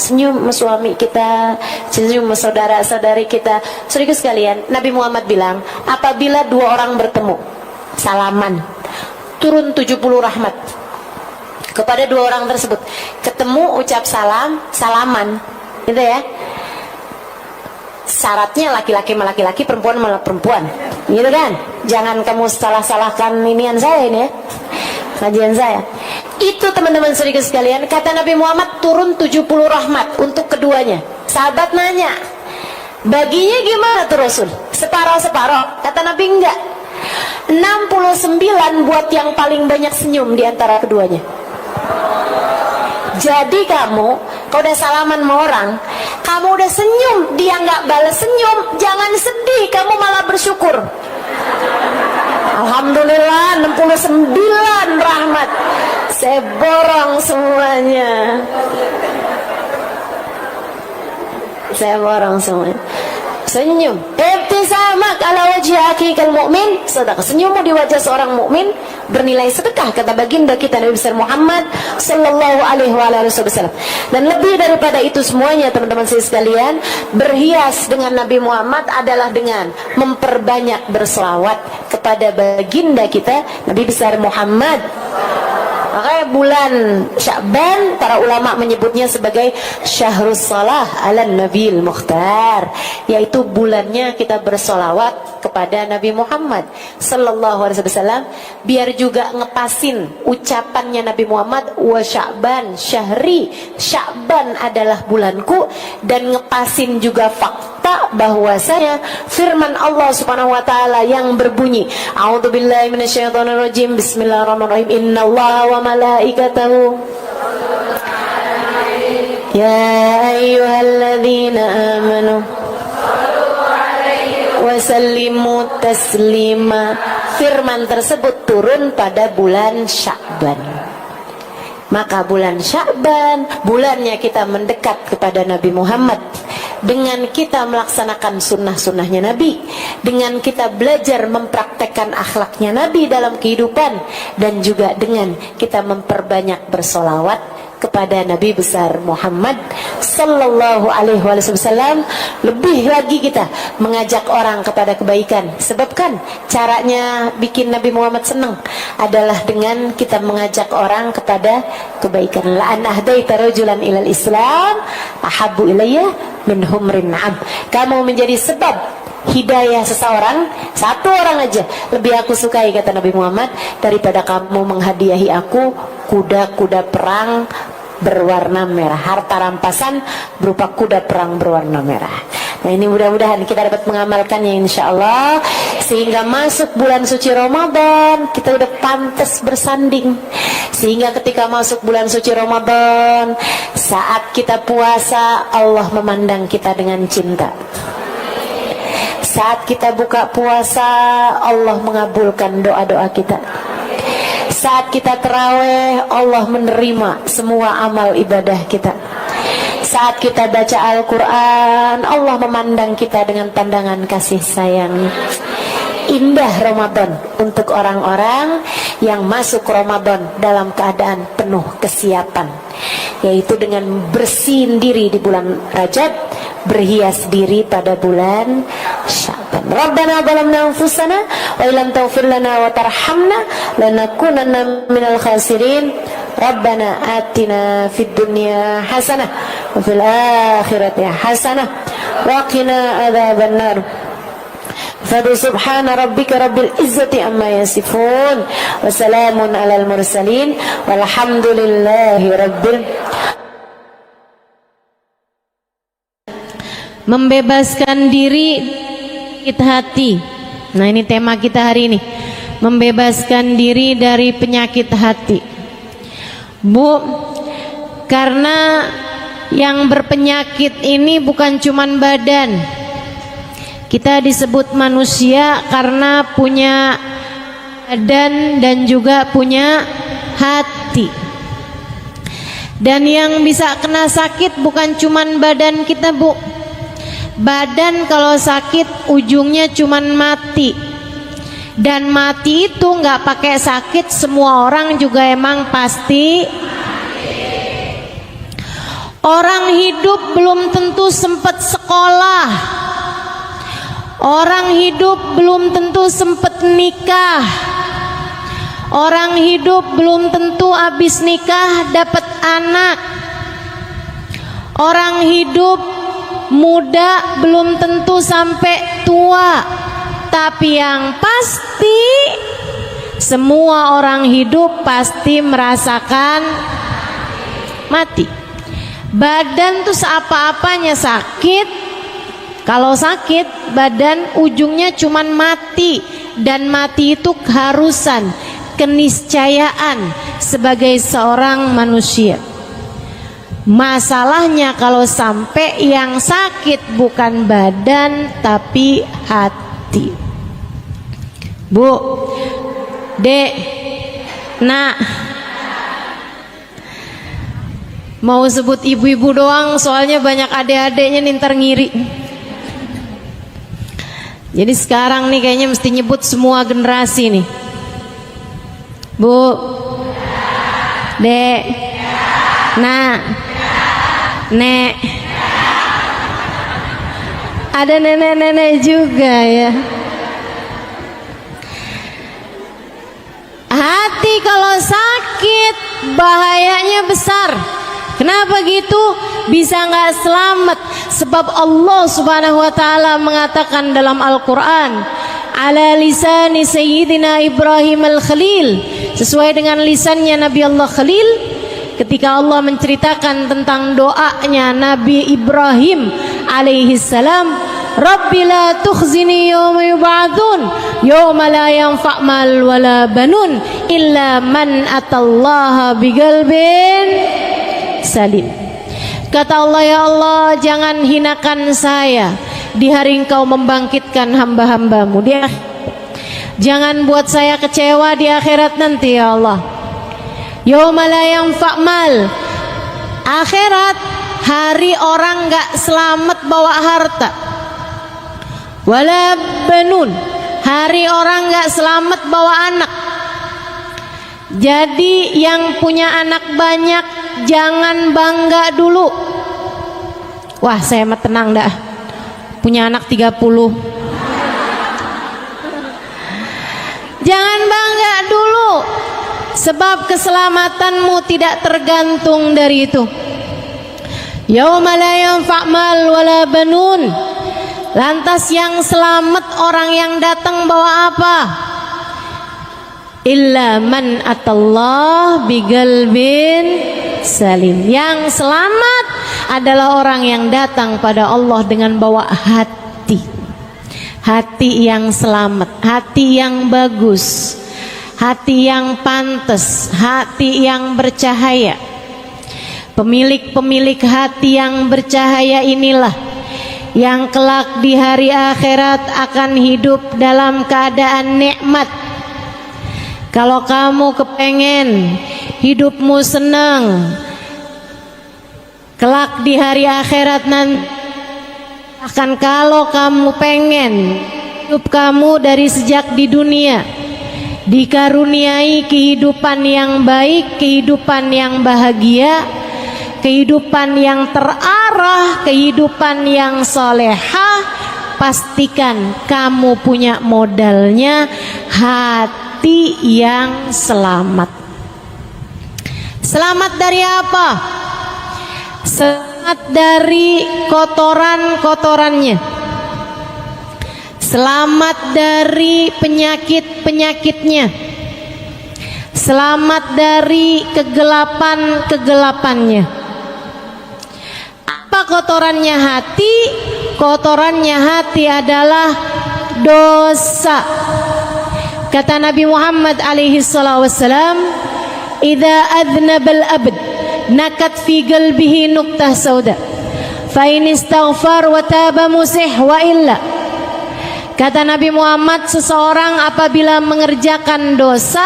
senyum sama suami kita, senyum sama saudara-saudari kita. Saudara sekalian, Nabi Muhammad bilang, apabila dua orang bertemu salaman, turun 70 rahmat kepada dua orang tersebut. Ketemu ucap salam, salaman gitu ya. syaratnya laki-laki sama laki-laki, perempuan sama perempuan, gitu kan? Jangan kamu salah-salahkan inian saya ini ya, kajian saya. Itu teman-teman saudara sekalian, kata Nabi Muhammad turun 70 rahmat untuk keduanya. Sahabat nanya, baginya gimana tuh Rasul? Separoh-separoh? Kata Nabi enggak, 69 buat yang paling banyak senyum di antara keduanya. Jadi kamu kalau udah salaman sama orang, kamu udah senyum, dia nggak balas senyum, jangan sedih, kamu malah bersyukur. Alhamdulillah 69 rahmat, saya borong semuanya. Saya borong semuanya. Senyum. Ibtisamak ala wajhi akikal mu'min sedekah. Senyummu di wajah seorang mukmin bernilai sedekah, kata baginda kita Nabi besar Muhammad sallallahu alaihi wasallam. Dan lebih daripada itu semuanya teman-teman sekalian, berhias dengan Nabi Muhammad adalah dengan memperbanyak berselawat kepada baginda kita Nabi besar Muhammad. Makanya bulan Sya'ban para ulama menyebutnya sebagai Syahrus Salah ala Nabil Mukhtar, yaitu bulannya kita bersolawat kepada Nabi Muhammad sallallahu alaihi wasallam, biar juga ngepasin ucapannya Nabi Muhammad, wa Sya'ban syahri, Sya'ban adalah bulanku, dan ngepasin juga fakta bahwasanya firman Allah Subhanahu wa taala yang berbunyi, a'udzubillahi minasyaitonirrajim, bismillahirrahmanirrahim, innallaha wa malaikatahu ya ayyuhalladzina amanu wasallimu taslima. Firman tersebut turun pada bulan Sya'ban. Maka bulan Sya'ban, bulannya kita mendekat kepada Nabi Muhammad, dengan kita melaksanakan sunnah-sunnahnya Nabi, dengan kita belajar mempraktekkan akhlaknya Nabi dalam kehidupan, dan juga dengan kita memperbanyak bersolawat kepada Nabi besar Muhammad sallallahu alaihi wasallam. Lebih lagi kita mengajak orang kepada kebaikan, sebab kan caranya bikin Nabi Muhammad senang adalah dengan kita mengajak orang kepada kebaikan. La an ahdaita rajulan ilal Islam ahabbu ilayya min humrin na'am. Kamu menjadi sebab hidayah seseorang, satu orang aja, lebih aku sukai, kata Nabi Muhammad, daripada kamu menghadiahi aku kuda-kuda perang berwarna merah, harta rampasan berupa kuda perang berwarna merah. Nah ini mudah-mudahan kita dapat mengamalkannya insya Allah, sehingga masuk bulan suci Ramadan kita udah pantas bersanding. Sehingga ketika masuk bulan suci Ramadan, saat kita puasa, Allah memandang kita dengan cinta. Saat kita buka puasa, Allah mengabulkan doa-doa kita. Saat kita terawih, Allah menerima semua amal ibadah kita. Saat kita baca Al-Quran, Allah memandang kita dengan pandangan kasih sayang. Indah Ramadan untuk orang-orang yang masuk Ramadan dalam keadaan penuh kesiapan, yaitu dengan bersihin diri di bulan Rajab, berhias diri pada bulan Sya'ban. Rabbana zalamna anfusana wa illam taghfir lana wa tarhamna lanakunanna minal khasirin. Rabbana atina fid dunya hasanah wa fil akhirati hasanah wa qina adzabannar. Subhana rabbika rabbil izzati amma yasifun wa salamun alal mursalin walhamdulillahi rabbil. Membebaskan diri hati. Nah ini tema kita hari ini, membebaskan diri dari penyakit hati. Bu, karena yang berpenyakit ini bukan cuman badan. Kita disebut manusia karena punya badan dan juga punya hati. Dan yang bisa kena sakit bukan cuman badan kita, Bu. Badan kalau sakit ujungnya cuman mati. Dan mati itu nggak pakai sakit, semua orang juga emang pasti. Orang hidup belum tentu sempat sekolah. Orang hidup belum tentu sempat nikah. Orang hidup belum tentu habis nikah dapat anak. Orang hidup muda belum tentu sampai tua, tapi yang pasti semua orang hidup pasti merasakan mati. Badan tuh seapa-apanya sakit. Kalau sakit badan ujungnya cuman mati, dan mati itu keharusan, keniscayaan sebagai seorang manusia. Masalahnya kalau sampai yang sakit bukan badan tapi hati. Bu, Dek, Nak, mau sebut ibu-ibu doang soalnya banyak adik-adiknya nih ntar ngiri. Jadi sekarang nih kayaknya mesti nyebut semua generasi nih. Bu, Dek, Nak, Nek. Ada nenek-nenek juga ya. Hati kalau sakit bahayanya besar. Kenapa gitu? Bisa nggak selamat? Sebab Allah Subhanahu wa taala mengatakan dalam Al-Qur'an, ala lisani sayyidina Ibrahim al-Khalil, sesuai dengan lisannya Nabi Allah Khalil, ketika Allah menceritakan tentang doanya Nabi Ibrahim alaihi salam, Rabbi la tukhzini yawma yub'atsun yawma la yanfa' mal wala banun illa man atallaha biqalbin salim. Kata Allah, ya Allah, jangan hinakan saya di hari Engkau membangkitkan hamba-hambamu. Jangan buat saya kecewa di akhirat nanti, ya Allah. Yauma la yanfa' mal. Akhirat, hari orang gak selamat bawa harta. Wala banun, hari orang gak selamat bawa anak. Jadi yang punya anak banyak jangan bangga dulu. Wah, saya mah tenang dah, punya anak 30. Jangan bangga dulu, sebab keselamatanmu tidak tergantung dari itu. Yauma la yanfa' mal wala banun. Lantas yang selamat orang yang datang bawa apa? Illa man atallah biqalbin salim. Yang selamat adalah orang yang datang pada Allah dengan bawa hati. Hati yang selamat, hati yang bagus, hati yang pantas, hati yang bercahaya. Pemilik-pemilik hati yang bercahaya inilah yang kelak di hari akhirat akan hidup dalam keadaan nikmat. Kalau kamu kepengen hidupmu senang, kelak di hari akhirat nanti akan, kalau kamu pengen hidup kamu dari sejak di dunia dikaruniai kehidupan yang baik, kehidupan yang bahagia, kehidupan yang terarah, kehidupan yang solehah, pastikan kamu punya modalnya hati yang selamat. Selamat dari apa? Selamat dari kotoran-kotorannya. Selamat dari penyakit-penyakitnya. Selamat dari kegelapan-kegelapannya. Apa kotorannya hati? Kotorannya hati adalah dosa. Kata Nabi Muhammad alaihi salatu wassalam, idza adnabal abd nakat fi qalbihi nuqtah sauda fa in istaghfar wa taba musih wa illa. Kata Nabi Muhammad, seseorang apabila mengerjakan dosa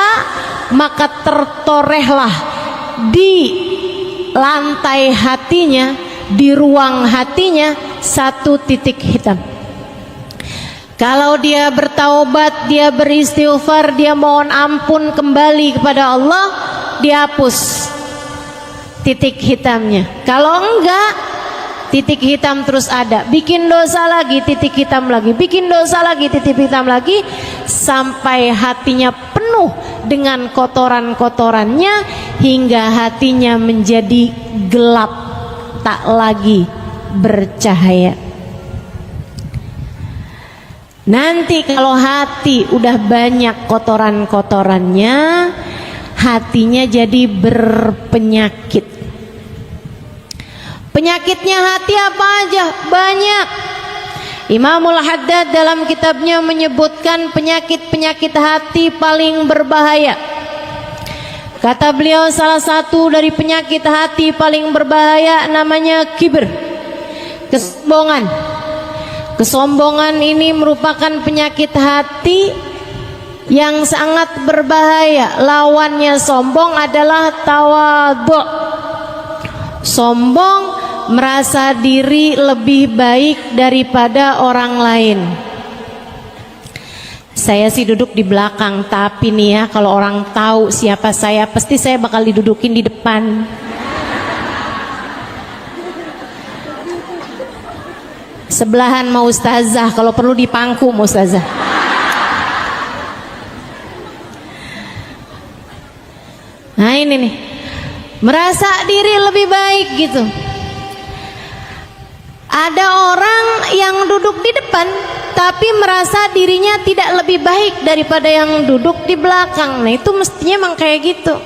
maka tertorehlah di lantai hatinya, di ruang hatinya satu titik hitam. Kalau dia bertaubat, dia beristighfar, dia mohon ampun kembali kepada Allah, dihapus titik hitamnya. Kalau enggak, titik hitam terus ada. Bikin dosa lagi, titik hitam lagi. Bikin dosa lagi, titik hitam lagi, sampai hatinya penuh dengan kotoran-kotorannya hingga hatinya menjadi gelap, tak lagi bercahaya. Nanti kalau hati udah banyak kotoran-kotorannya, hatinya jadi berpenyakit. Penyakitnya hati apa aja? Banyak. Imamul Haddad dalam kitabnya menyebutkan penyakit-penyakit hati paling berbahaya. Kata beliau, salah satu dari penyakit hati paling berbahaya namanya kibir, kesombongan. Kesombongan ini merupakan penyakit hati yang sangat berbahaya. Lawannya sombong adalah tawadhu. Sombong merasa diri lebih baik daripada orang lain. Saya sih duduk di belakang, tapi nih ya, kalau orang tahu siapa saya, pasti saya bakal didudukin di depan. Sebelahan mau ustazah, kalau perlu dipangku mau ustazah. Nah ini nih, merasa diri lebih baik gitu. Ada orang yang duduk di depan tapi merasa dirinya tidak lebih baik daripada yang duduk di belakang. Nah itu mestinya emang kayak gitu.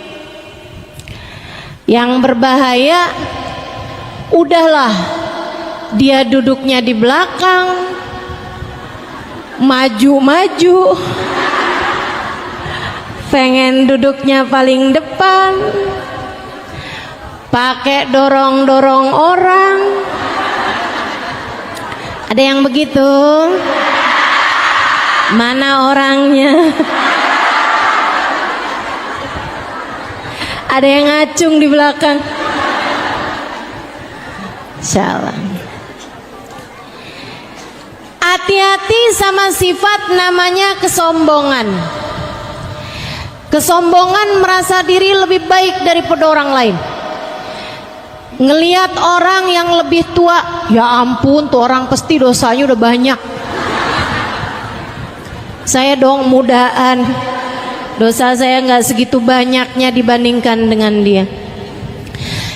Yang berbahaya, udahlah dia duduknya di belakang, maju-maju, pengen duduknya paling depan, pakai dorong-dorong orang. Ada yang begitu? Mana orangnya? Ada yang ngacung di belakang. Insyaallah. Hati-hati sama sifat namanya kesombongan. Kesombongan merasa diri lebih baik daripada orang lain. Ngelihat orang yang lebih tua, ya ampun tuh orang pasti dosanya udah banyak. Saya dong mudaan, dosa saya nggak segitu banyaknya dibandingkan dengan dia.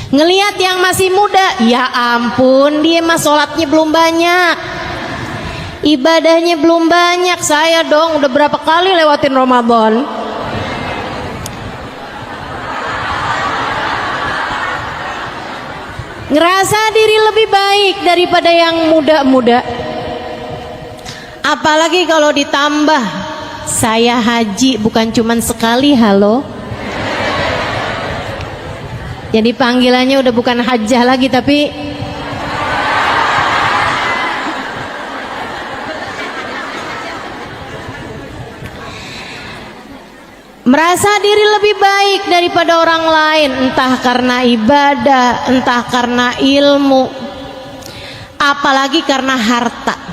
Ngelihat yang masih muda, ya ampun dia mah sholatnya belum banyak, ibadahnya belum banyak. Saya dong udah berapa kali lewatin Ramadan. Ngerasa diri lebih baik daripada yang muda-muda. Apalagi kalau ditambah saya haji bukan cuman sekali, halo. Jadi panggilannya udah bukan hajjah lagi tapi merasa diri lebih baik daripada orang lain, entah karena ibadah, entah karena ilmu, apalagi karena harta.